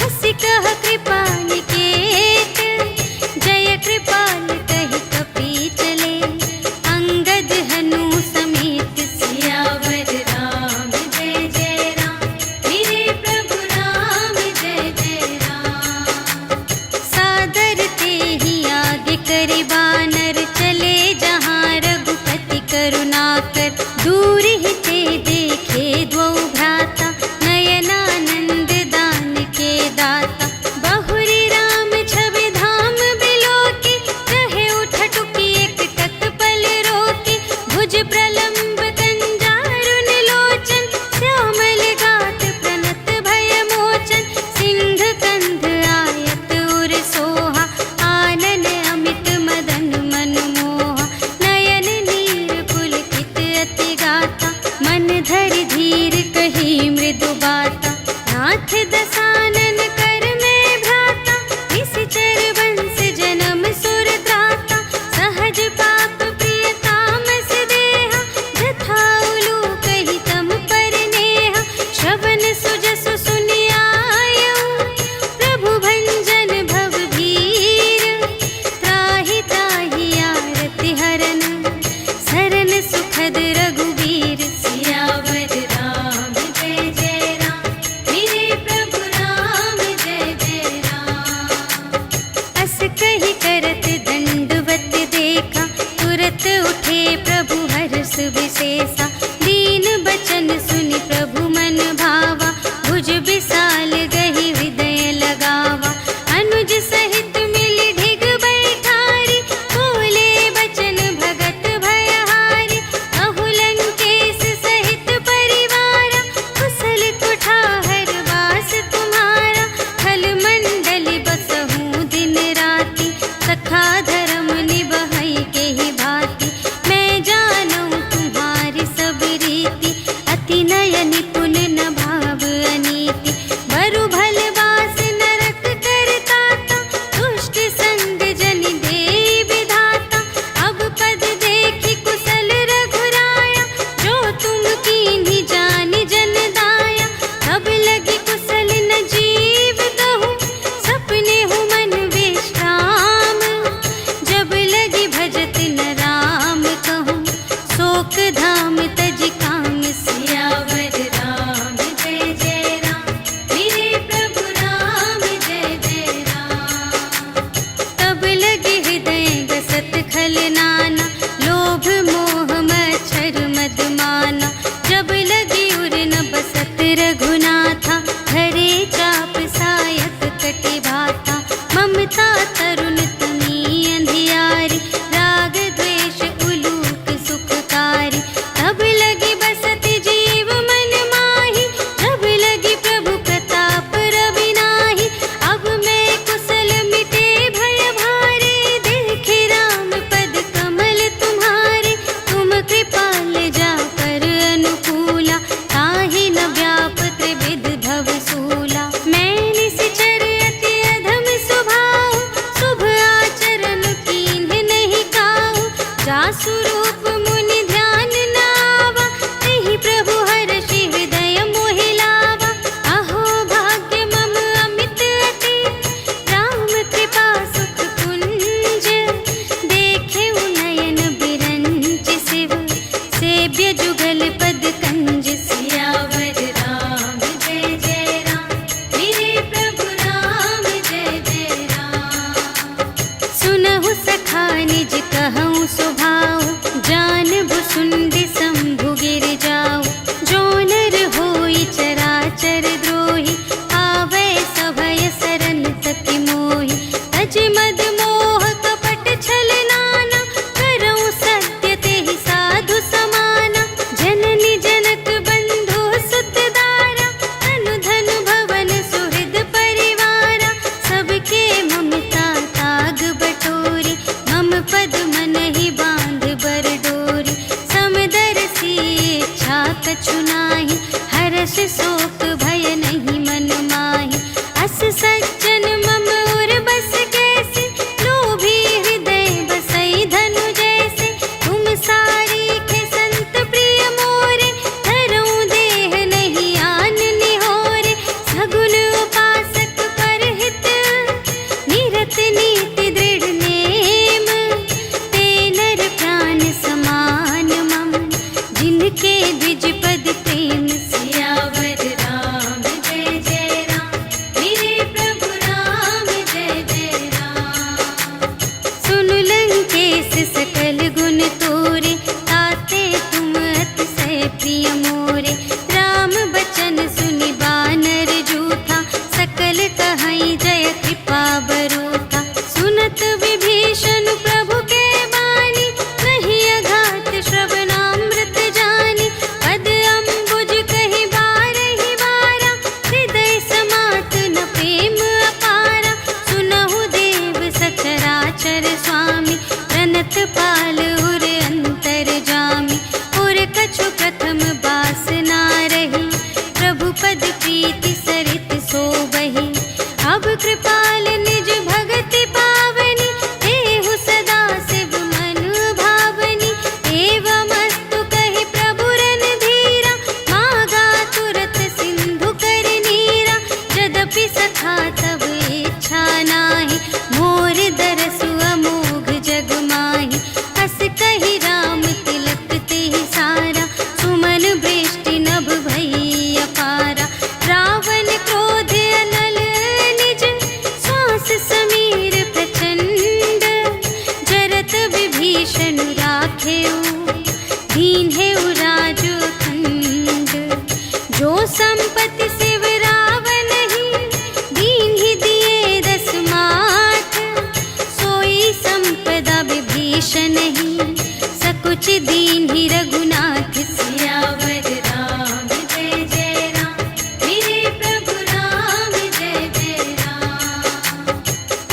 हंसि कह कृपाल केत। जय कृपाल कहि कपि चले, अंगद हनु समेत। सियावर राम जय जय राम, मेरे प्रभु राम जय जय राम। सादर तेहि आगे करे बानर, चले जहाँ रघुपति करुणाकर। दूर ही ते देखे द्वौ भ्राता, नयनानंद दान के दाता। बहुरी राम छवि धाम बिलोकी, कहे उठटुकी एक तत्पल रोकी। भुज प्रलंब कंजारुन लोचन, श्यामल गात प्रणत भय मोचन। सिंह कंध आयत उर सोहा, आनन अमित मदन मन मोहा। नयन नीर पुलकित अति गाता, मन धरि धीर कही मृदु बाता। नाथ दसानन कर में भ्राता, निश्चर वंश जन्म सुर त्राता। सहज पाप प्रिय तामस देहा, जथा उलूक ही तम पर नेहा। श्रवण सुजसु सुनि आयऊ, प्रभु भंजन भव भीर। त्राहि त्राहि आरति हरन, सरन सुखद रघुवीर। सियावर राम जय जय राम, मेरे प्रभु राम जय जय राम। अस कहि करत दंडवत देखा, तुरत उठे प्रभु हर्ष विशेषा। दीन बचन सुनि प्रभु मन भावा, भुज विशाल गहि हृदय लगावा। अनुज सहित मिलि ढिग बैठारी, बोले बचन भगत भयहारी। कहु लंकेश सहित परिवारा, कुशल कुठार वास तुम्हारा। खल मंडल बसहु दिन राति, सखा धर्म निबहै केहि भांति। मैं जानूं तुम्हारी सब रीति, अति नय निपुण न भाव अनीति। बरु भल बास नरक करताता, दुष्ट संग जन देई विधाता। अब पद देखि कुशल रघुराया, जो तुम कीन्ही जानि जन दाया। तब लगी कुशल न जीव कहूँ, सपने हूँ मन विश्राम। जब लगी भजत न राम कहूँ, शोक धाम तज काम। सियावर राम जय जय राम, मेरे प्रभु राम जय जय राम। तब लगे हृदय गसत खल नाना, लोभ मोह मच्छर मद माना। जब लगी उर न बसत रघुनाथा, धरे चाप सायक कटि भाता। ममता तरुण तमी अंधियारी, राग द्वेष उलूक सुखकारी। तब लगी बसत जीव मन माही, जब लगी प्रभु प्रताप रवि नाही। अब मैं कुशल मिटे भय भारे, देखे राम पद कमल तुम्हारे। तुम कृपाल जा पर अनुकूला, ताहि न व्याप त्रिविध भव सूला। मैं निश्चर अति अधम स्वभाव, शुभ आचरण कीन्ह नहीं काहू। जासु रूप मुनि ध्यान न आवा, तेहि प्रभु हर्षि हृदय मोहि लावा। अहो भाग्य मम अमित अति, राम कृपा सुख कुंज। देखे नयन बिरंच शिव, सेव्य जुगल पद कंज। सियावर राम जय जय राम, मेरे प्रभु राम जय जय राम। सुनहु सखा निज कहूँ स्वभाव, जा जिनके द्विज पद प्रेम सियावर राम जय जय राम, मेरे प्रभु राम जय जय राम। सुन लंकेश सकल गुण तोरे, ताते तुम अतिशय प्रिय मोरे। राम बचन सुनि बानर जूथा, सकल कहई जय कृपा बरूथा। सुनत विभीषण प्रभु के बानी, नहीं अघात श्रवणामृत जानी। पद अम्बुज कहि बारहि बारा, हृदय समात न प्रेम अपारा। सुनहु देव सचराचर स्वामी, प्रणत पाल उर अंतर जामी। उर कछु प्रथम बासना रही, प्रभु पद प्रीति सरित सोबहि। अब कृपाल निज भगति पावनी, देहु सदा शिव मन भावनी। एवमस्तु कहि प्रभु रणधीरा, मागा तुरत सिंधु कर नीरा। यद्यपि सखा तब इच्छा नाही, मोर दरसु अमोघ जग माही। हस कहि राम तिलक तेहि सारा, सुमन वृष्टि नभ भई अपारा। रावण क्रोध अनल निज, श्वास समीर प्रचंड। जरत विभीषण राखेउ, दीन्हेउ राजु अखंड। जो संपत्ति शिव रावण ही, दीन्हि दिए दस माठ। सोई संपदा विभीषण ही, सकुच दीन्हि रघुनाथ। सियावर राम जय जय राम, मेरे प्रभु राम जय जय राम।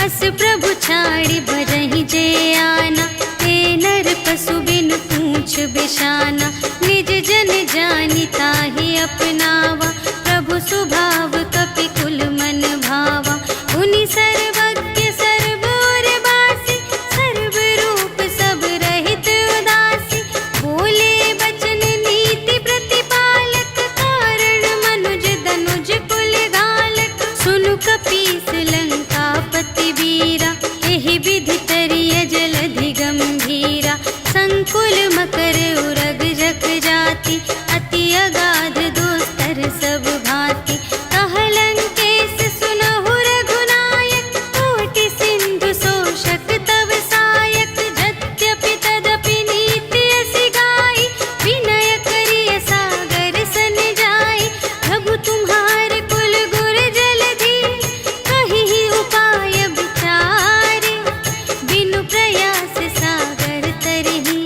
अस प्रभु छाड़ि बरहि जे आना, ते नर पशु बिन पूछ बिशाना। निज जन जानि ताहि अपनावा, प्रभु स्वभाव कपि कुल मन भावा। उनि सर्वज्ञ सर्व और बासी, सर्व रूप सब रहित उदासी। बोले बचन नीति प्रतिपालक, कारण मनुज धनुज कुल घालक। सुनु कपीस लंकापति वीरा, एहि विधि तरिय जलधि गंभीरा। संकुल मकर उरग जग जाति, अति अगाध दोस्तर सब भांति। कह लंकेश सुनहु रघुनायक, कोटि सिंधु शोषक तव सायक। यद्यपि तदपि नीति असि गाई, विनय करिय सागर सन जाई। प्रभु तुम्हार कुल गुर जलधि, कहिहि उपाय विचारे। बिनु प्रयास सागर तरहि,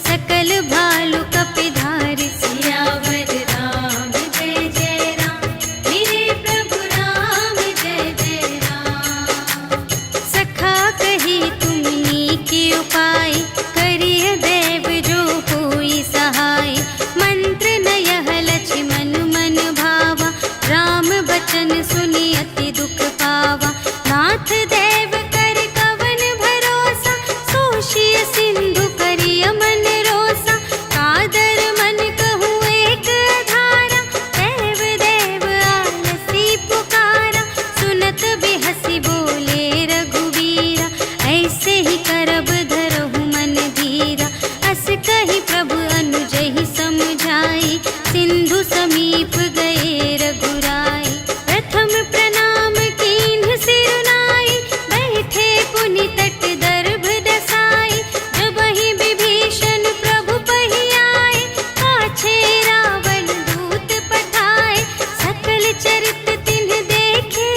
सकल भालु कपिधारि। सियावर राम जय जय राम, मेरे प्रभु राम जय जय राम। सखा कही तुमनी के उपाय, करिय देव जो होई सहाय। मंत्र नयह लक्ष्मण मन भावा, राम बचन सुनि अति दुख पावा। नाथ देव कर कवन भरोसा, सोषिय सिंधु करिय मन रोसा। कादर मन कहूँ एक अधारा, देव देव आलसी पुकारा। सुनत बिहसी बोले रघुवीरा, ऐसे ही करब धरहु मन धीरा। अस कहि प्रभु अनुजहि समझाई, सिंधु समीप गए रघुराई। प्रथम प्रणाम कीन्ह सिरुनाई, बैठे पुनि तट दर्भ दसाई। जबहि विभीषण प्रभु पहि आए, पाछे रावण दूत पठाए। सकल चरित तिन्ह देखे,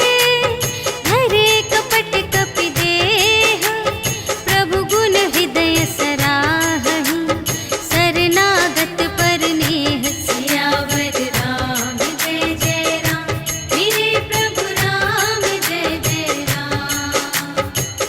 धरे कपट कपि देह। प्रभु गुण हृदय सराहहि, शरणागत पर नेह। सियावर राम जय जय राम, मेरे प्रभु राम जय जय राम।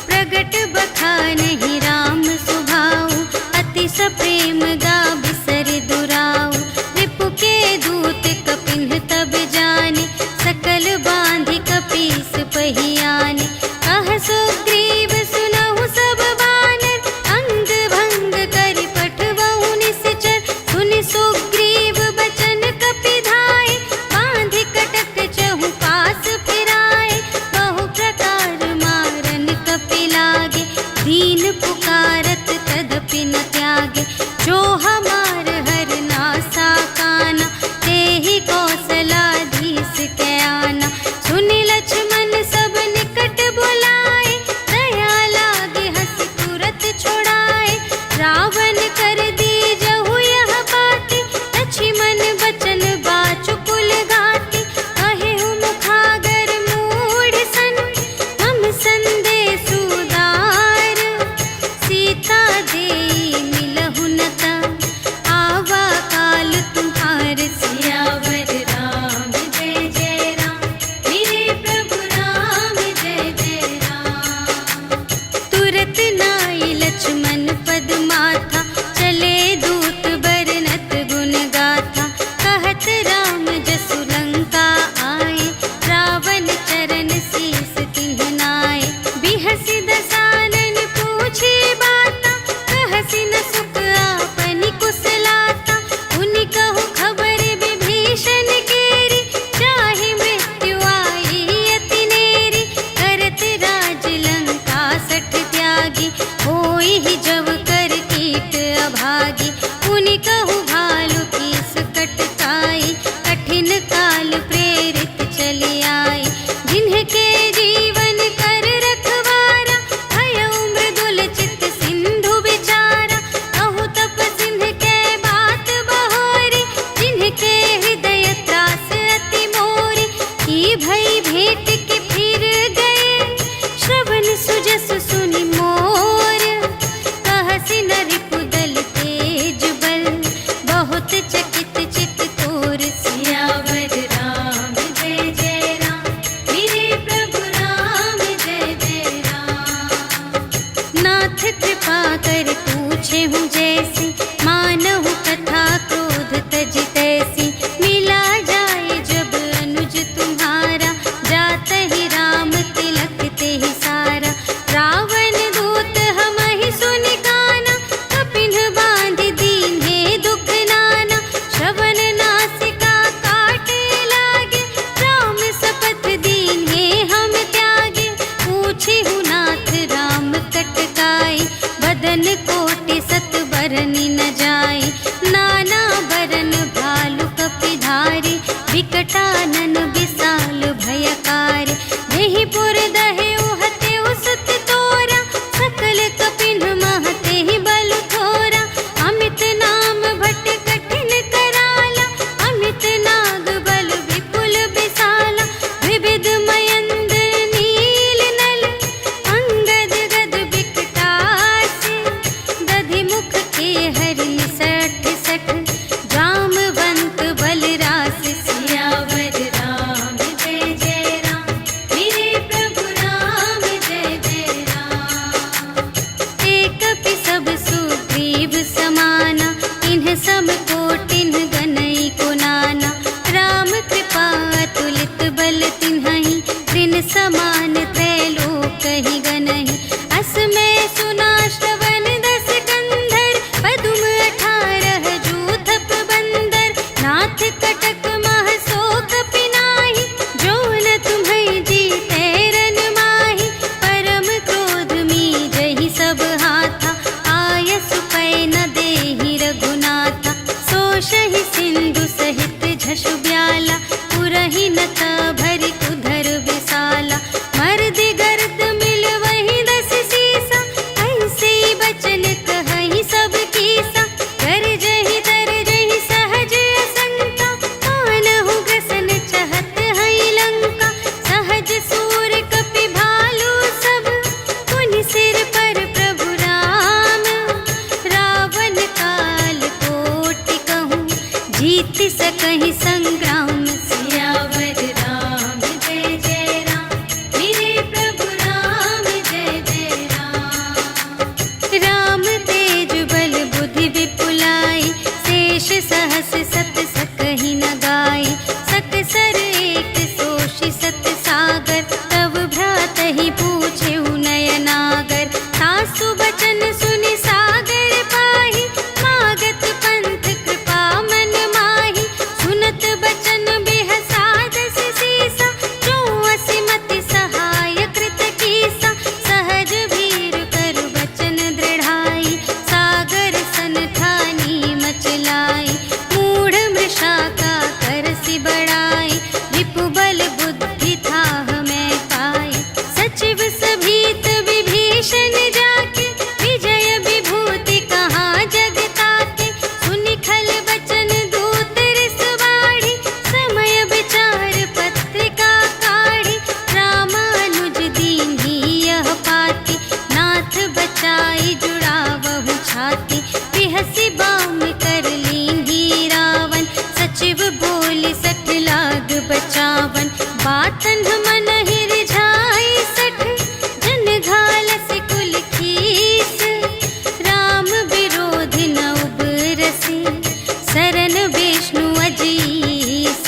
प्रगट बखानहि राम सुभाऊ, अति सप्रेम गा बिसर दुराऊ। रिपु के दूत कपिन्ह तब जाने, सकल बांधि कपीस पहि आने। कह सुग्रीव सुनहु सब बानर, अंग भंग करि पठबहु निश्चर। सुनि सुग्रीव बचन कपिधाय, बांधि कटक चहु पास फिराए। बहु प्रकार मारन कपि लागे, दीन पुकारत तदपि न त्यागे। जो हमार हर नास बनी न जाए। नाना बरन भालु कपिधारी, विकटानन विशाल भयकारी। देहि पुर दहे उहते उसत तोरा, सकल कपिन महते ही बल थोरा। अमित नाम भट कठिन कराला, अमित नाग बल विपुल विशाला। विविध मयंद्र नील नल, अंगद गद विकटासी। दधि मुख के हरि सठ सठ, जामवंत बलरास। सियावर राम जय जय राम, मेरे प्रभु राम जय जय राम। एक कपि सब सुग्रीव समाना, इन्ह सम कोटिन्ह गनई को नाना। राम कृपा अतुलित बल तिन्हहि, त्रिन समान त्रैलोकहि गनहि। अस मैं सुना श्रवण दस कंधर, पदुम 18 जूथप बंदर। नाथ कटक मह शोक पिनाहि, जो न तुम्हें जीते रन माहि। परम क्रोध मीजहि सब हाथा, आयसु पै न देहि रघुनाथा। सोषहि सिंधु सहित झषु ब्याला, पुरहि नत भरि उधर विशाला। मर्दि गर्द मिल वही 10 सीसा, ऐसे बचन कहहि सब कीसा। गरजहि तरजहि सहज असंका, कानहु ग्रसन चहत हई लंका। सहज सूर कपि भालु सब, पुनि सिर पर प्रभु राम। रावण काल कोटि कहूँ, जीत सकहि संग्राम। सियावर राम जय जय राम, मेरे प्रभु राम जय जय राम। राम तेज बल बुद्धि विपुलाई, शेष सहस सत सकहि न गाई। सकसर एक सोषि सत सागर, तव भ्रातहि पूछेउ नयनागर। सासु बचन सुनि सागर पाहि, मागत पंथ कृपा मन माहि। सुनत बचन बिहसा 10 सीसा, जो असिमति सहाय कृत कीसा। सहज भीर कर बचन दृढ़ाई, सागर सन ठानी मचलाई। मूढ़ मृषा का करसि बढ़ाई, रिपु बल बुद्धि थाह मैं पाई। सचिव सभीत विभीषण जाके, विजय विभूति कहाँ जग ताके। सुनि खल बचन दूत रिस बाढ़ी, समय विचार पत्रिका काढ़ी। रामानुज दीन्ही यह पाती, नाथ बचाई जुड़ावहु छाती। बिहसि बाम कर लीन्ही रावण, सचिव बोलि सठ लाग बचावन। बातन मन रिझाई 60, जन घालसि कुल खीस। राम विरोधि न उबरसि, सरन विष्णु अजीस।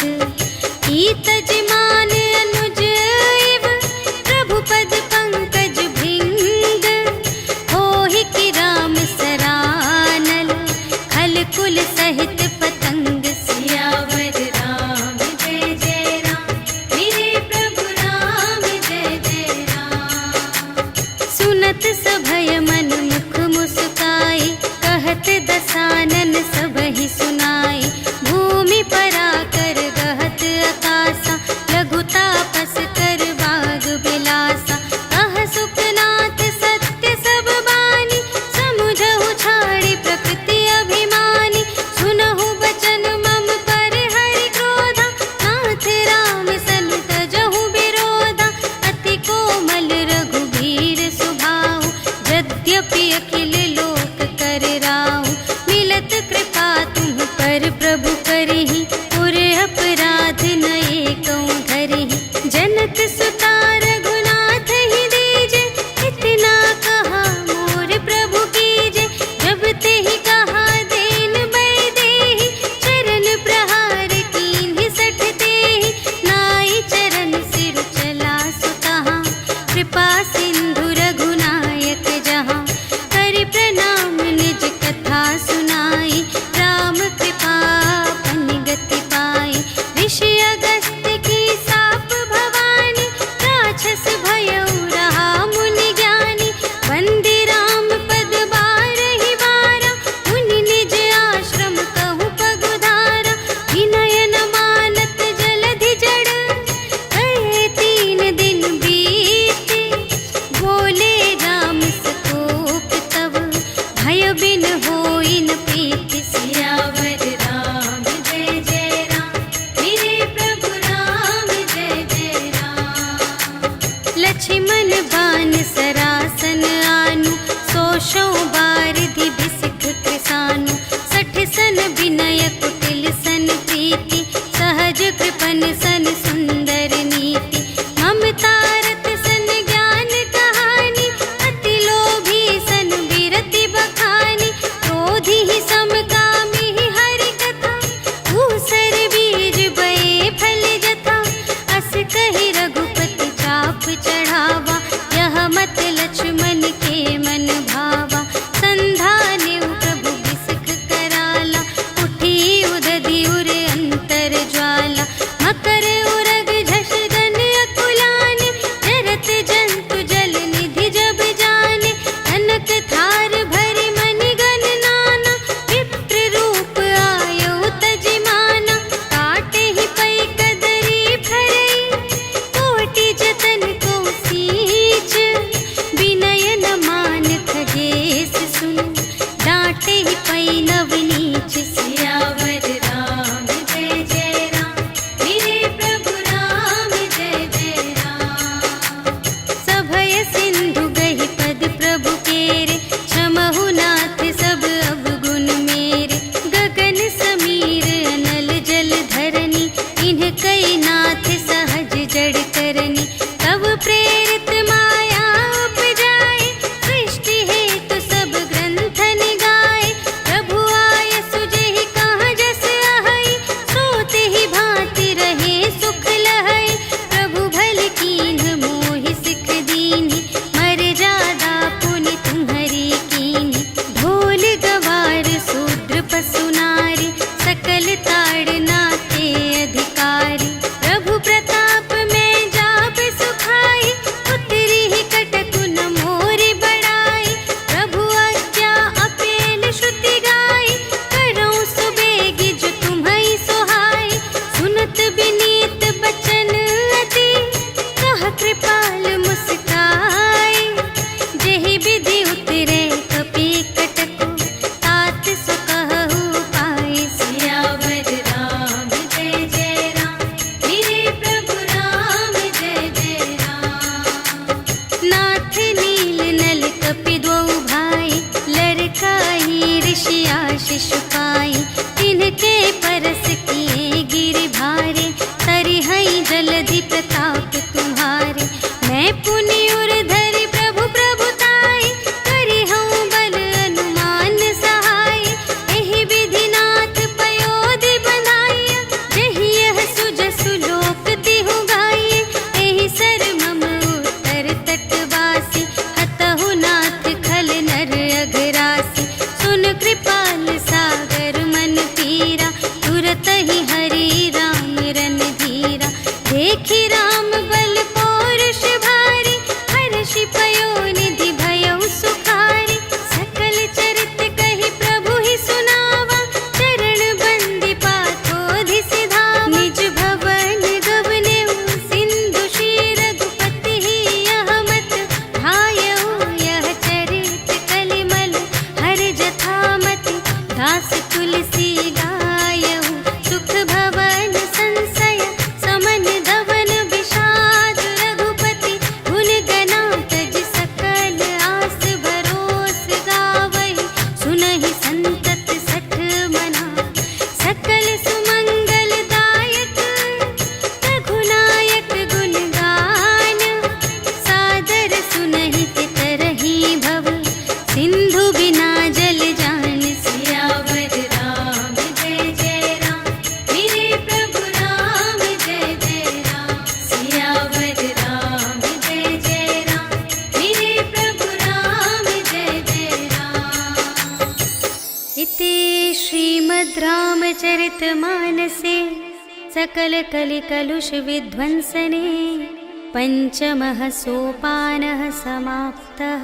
ईतज मान अनुज इव, प्रभु पद पंकज भृंग। होहि कि राम सरानल, खल कुल सहित पतंग। सियावर राम जय जय राम, मेरे प्रभु राम जय जय राम। सुनत सभय मन मुख मुस्काई, कहत दसानन सबहि सुनाई। भूमि परा कर गहत आकासा, लघु तापस कर बाग बिलासा। कह सुखनाथ सत्य सब बानी, समुझहु छाड़ी प्रकृति अभिमानी। सुनहु आशीष पाई। तिनके परस किए गिर भारे, तरिहई जलधि प्रताप तुम्हारे। मैं पुनि उर धरि प्रभु प्रभुताई, करिहऊँ बल अनुमान सहाय। एहि विधिनाथ पयोधि बंधाइया, जेहि यह सुजसु लोक तिहु गाइए। एहि सर मम उत्तर तटवासी, हतहु नाथ खल नर अघरासी। सुन कृपाल सागर मन पीरा, तुरत ही हरि राम रन धीरा। देखी राम बल पौरुष भारी, हर्षि पयोनिधि भयउ सुखारी। सकल चरित कहि प्रभु ही सुनावा, चरण बंदी पाथोधि सिधावा। निज भवन गवनेउ सिंधु श्री रघुपति ही यह मत भायउ। यह चरित कलिमल हर जथामति, दास तुलसी गायउ। सुख भवन संशय समन धवन विषाद, रघुपति गुण गना तज सकल आस भरोस गावहि। सुनहि संतत सठ मना, सकल सुमंगल दायक। रघुनायक गुण गान, सादर सुनहि तितरहि भव। सिंधु बिना जल जान, सियावर राम जय जय राम। मेरे प्रभु राम जय जय राम, सियावर राम जय जय राम। मेरे प्रभु राम जय जय राम। इति श्रीमद् रामचरितमानसे सकल कलि कलुष विध्वंसने पंचमः सोपानः समाप्तः।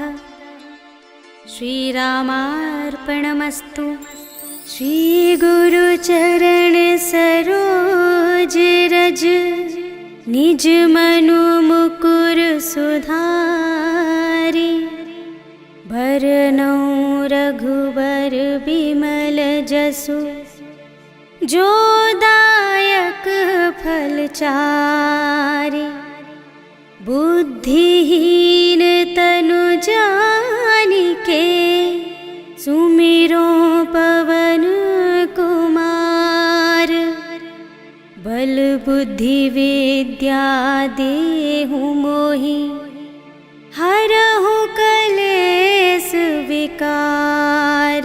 श्रीरामार्पणमस्तु। श्री गुरु चरण सरोज रज, निज मनु मुकुर सुधारी। भरनौ रघुबर बिमल जसु, जो दायक फल चारि। बुद्धिहीन तनु जानिके, सुमिरो पवन कुमार। बल बुद्धि विद्या देहु मोहि, हरहु कलेस विकार।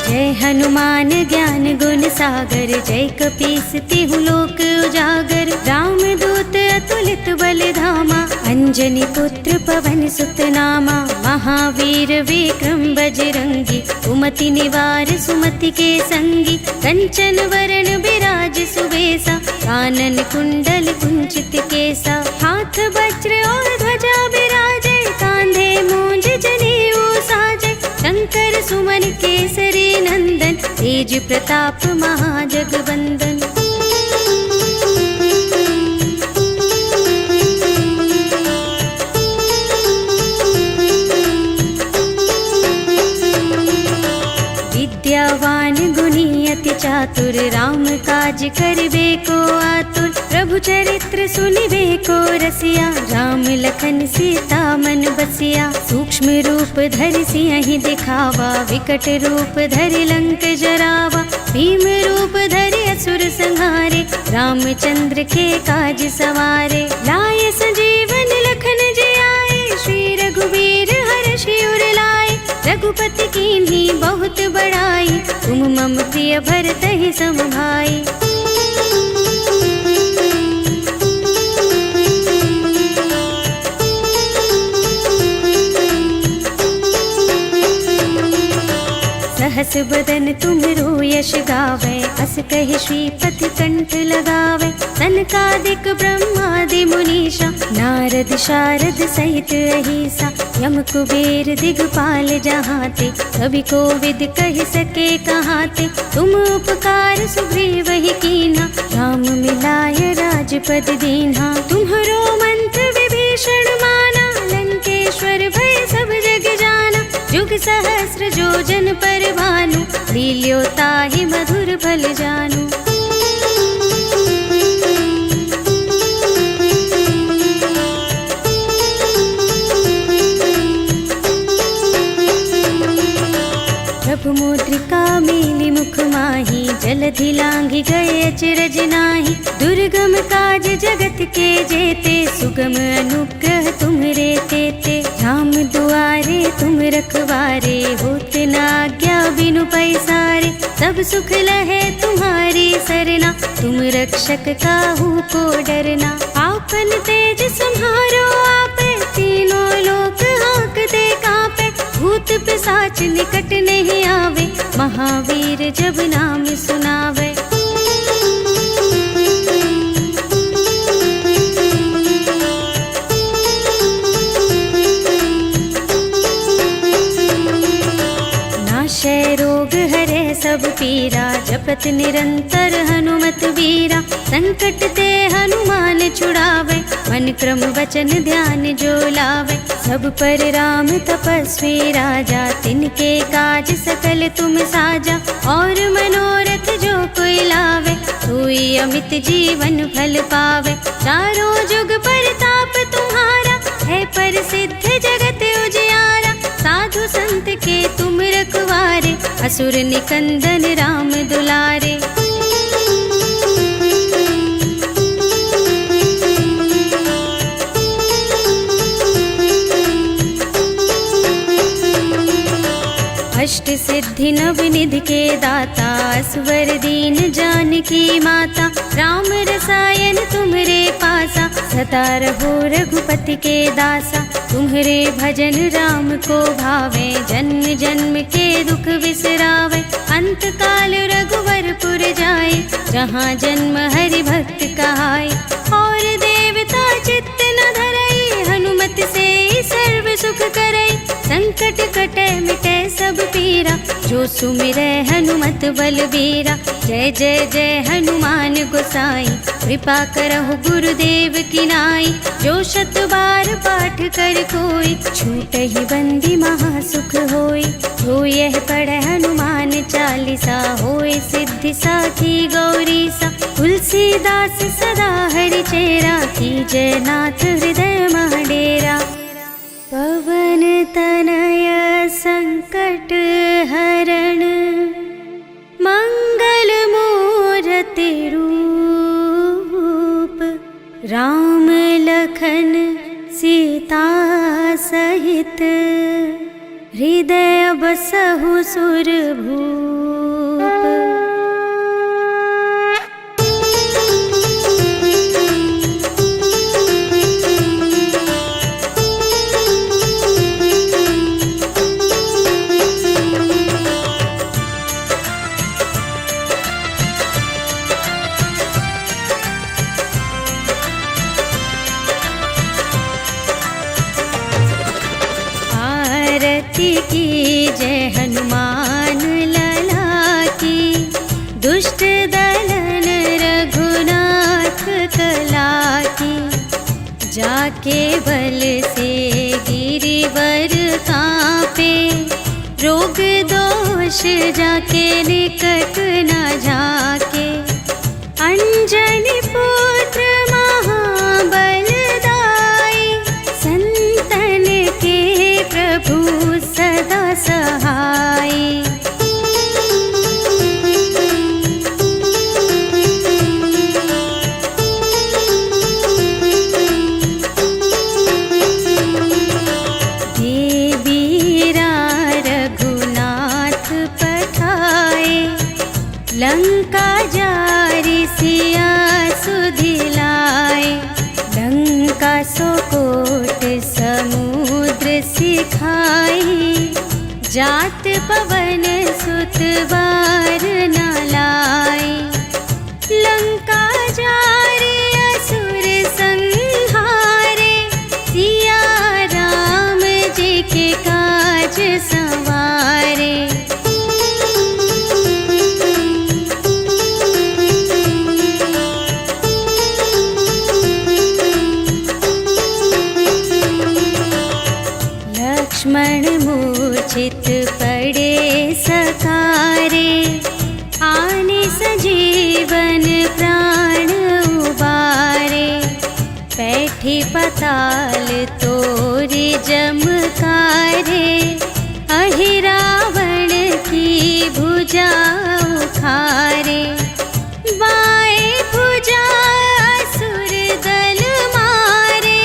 जय हनुमान ज्ञान गुण सागर, जय कपीस तिहु लोक उजागर। राम दूत अतुलित बल धामा, अंजनी पुत्र पवन सुत नामा। महावीर विक्रम बजरंगी, कुमति निवार सुमति के संगी। कंचन वरण विराज सुबेसा, कानन कुंडल कुंचित केसा। हाथ वज्र और ध्वजा विराजे, कांधे मूंज जनेऊ साजे। शंकर सुमन केसरी नंदन, तेज प्रताप महाजगवंदन। विद्यावान गुणी अति चातुर, राम काज करिबे को आतुर। प्रभु चरित्र सुनिबे को रसिया, राम लखन सीता मन बसिया। सूक्ष्म रूप धरि सियहि दिखावा, विकट रूप धरि लंक जरावा। भीम रूप धरि असुर संहारे, रामचंद्र के काज सवारे। लाए संजीवन लखन जियाए, श्री रघुवीर हर्षि उर लाए। रघुपति कीन्ही बहुत बड़ाई, तुम मम प्रिय भरतहि सम भाई। सहस बदन तुम्हरो यश गावै, अस कहि श्रीपति कंठ लगावै। सनकादिक ब्रह्मादि मुनीषा, नारद नारद शारद सहित अहिसा, यम कुबेर दिगपाल जहाते, कवि कोविद कह सके कहाते। तुम उपकार सुग्रीव ही कीन्हा, राम मिलाय राजपद दीन्हा। तुम्हरो मंत्र विभीषण माना, लंकेश्वर भय सब जग जाना। जुग सहस्र जोजन पर भानु, लील्यो ताहि मधुर फल जानू। प्रभु मुद्रिका मेली मुख माही, जलधि लांघि गए अचरज नाही। दुर्गम काज जगत के जेते, सुगम अनुग्रह तुम्हरे तेते। राम दुआरे तुम रखवारे, होत न आज्ञा बिनु पैसारे। सब सुख लहे तुम्हारी सरना, तुम रक्षक काहू को डरना। आपन तेज सम्हारो आपे, तीनों लोक हांकते कांपे। भूत पिशाच निकट नहीं आवे, महावीर जब नाम सुनावे। नाशय रोग हरे सब पीरा, जपत निरंतर हनुमत बीरा। संकट ते हनुमान छुड़ावे, मन क्रम वचन ध्यान जो लावे। सब पर राम तपस्वी राजा, तिनके काज सकल तुम साजा। और मनोरथ जो कोई लावे, सोई अमित जीवन फल पावे। चारों जुग परताप तुम्हारा, है प्रसिद्ध जगत उजियारा। साधु संत के तुम रखवारे, असुर निकंदन राम दुलारे। अष्ट सिद्धि नव निधि के दाता, असवर दीन जानकी माता। राम रसायन तुम्हरे पासा, सदा रहो रघुपति के दासा। तुम्हरे भजन राम को भावे, जन्म जन्म के दुख बिसरावे। अंत काल रघुवरपुर जाए, जहाँ जन्म हरि भक्त कहाए। और देवता चित्त न धरई, हनुमत से सर्व सुख करई। संकट कटे मिटे सब पीरा, जो सुमिरै हनुमत बलबीरा। जय जय जय हनुमान गोसाई, कृपा करहु गुरुदेव की नाई। जो शत बार पाठ कर कोई, छूटहि बंदी महासुख होई। जो यह पढ़े हनुमान चालीसा, होय सिद्धि साखी गौरीसा। तुलसीदास सदा हरि चेरा, कीजय नाथ हृदय मह डेरा। पवन तनय संकट हरण, मंगल मूरति रूप। राम लखन सीता सहित, हृदय बसहु सुरभूप। की जय हनुमान लला की, दुष्ट दलन रघुनाथ कला की। जाके बल से गिरिवर कांपे, रोग दोष जाके निकट न झाके। अंजनी पुत्र महाबल दाई, संतन के प्रभु सदा सहाय। देवीरा रघुनाथ पठाए, लंका जारि सिया सुधिलाए। लंका सोकोट समुद्र सिखाई, जात पवन सुत बार न लाई। लंका जारि असुर संहारे, बैठे पताल तोरे जमकारे, अहि रावण की भुजा उखारे। बाएं भुजा असुर दल मारे,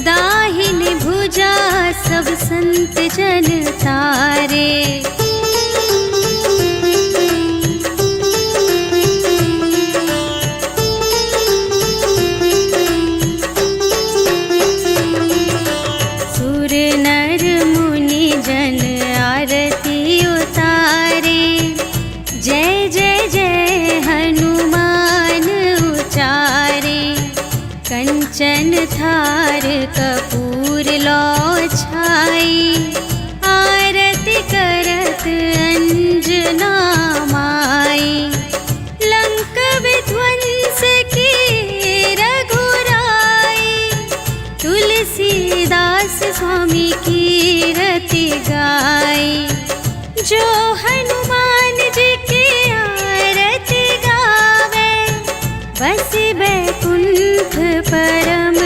दाहिनी भुजा सब संत जन तारे। सुर नर मुनि जन आरती उतारे, जय जय जय हनुमान उचारे। कंचन थार कपूर लो छाई, आरती करत अंजना माई। लंक विध्वंस की रघुराई, तुलसीदास स्वामी की रति गाई। जो हनुमान जी की आरती गावे, बस बैकुंठ परम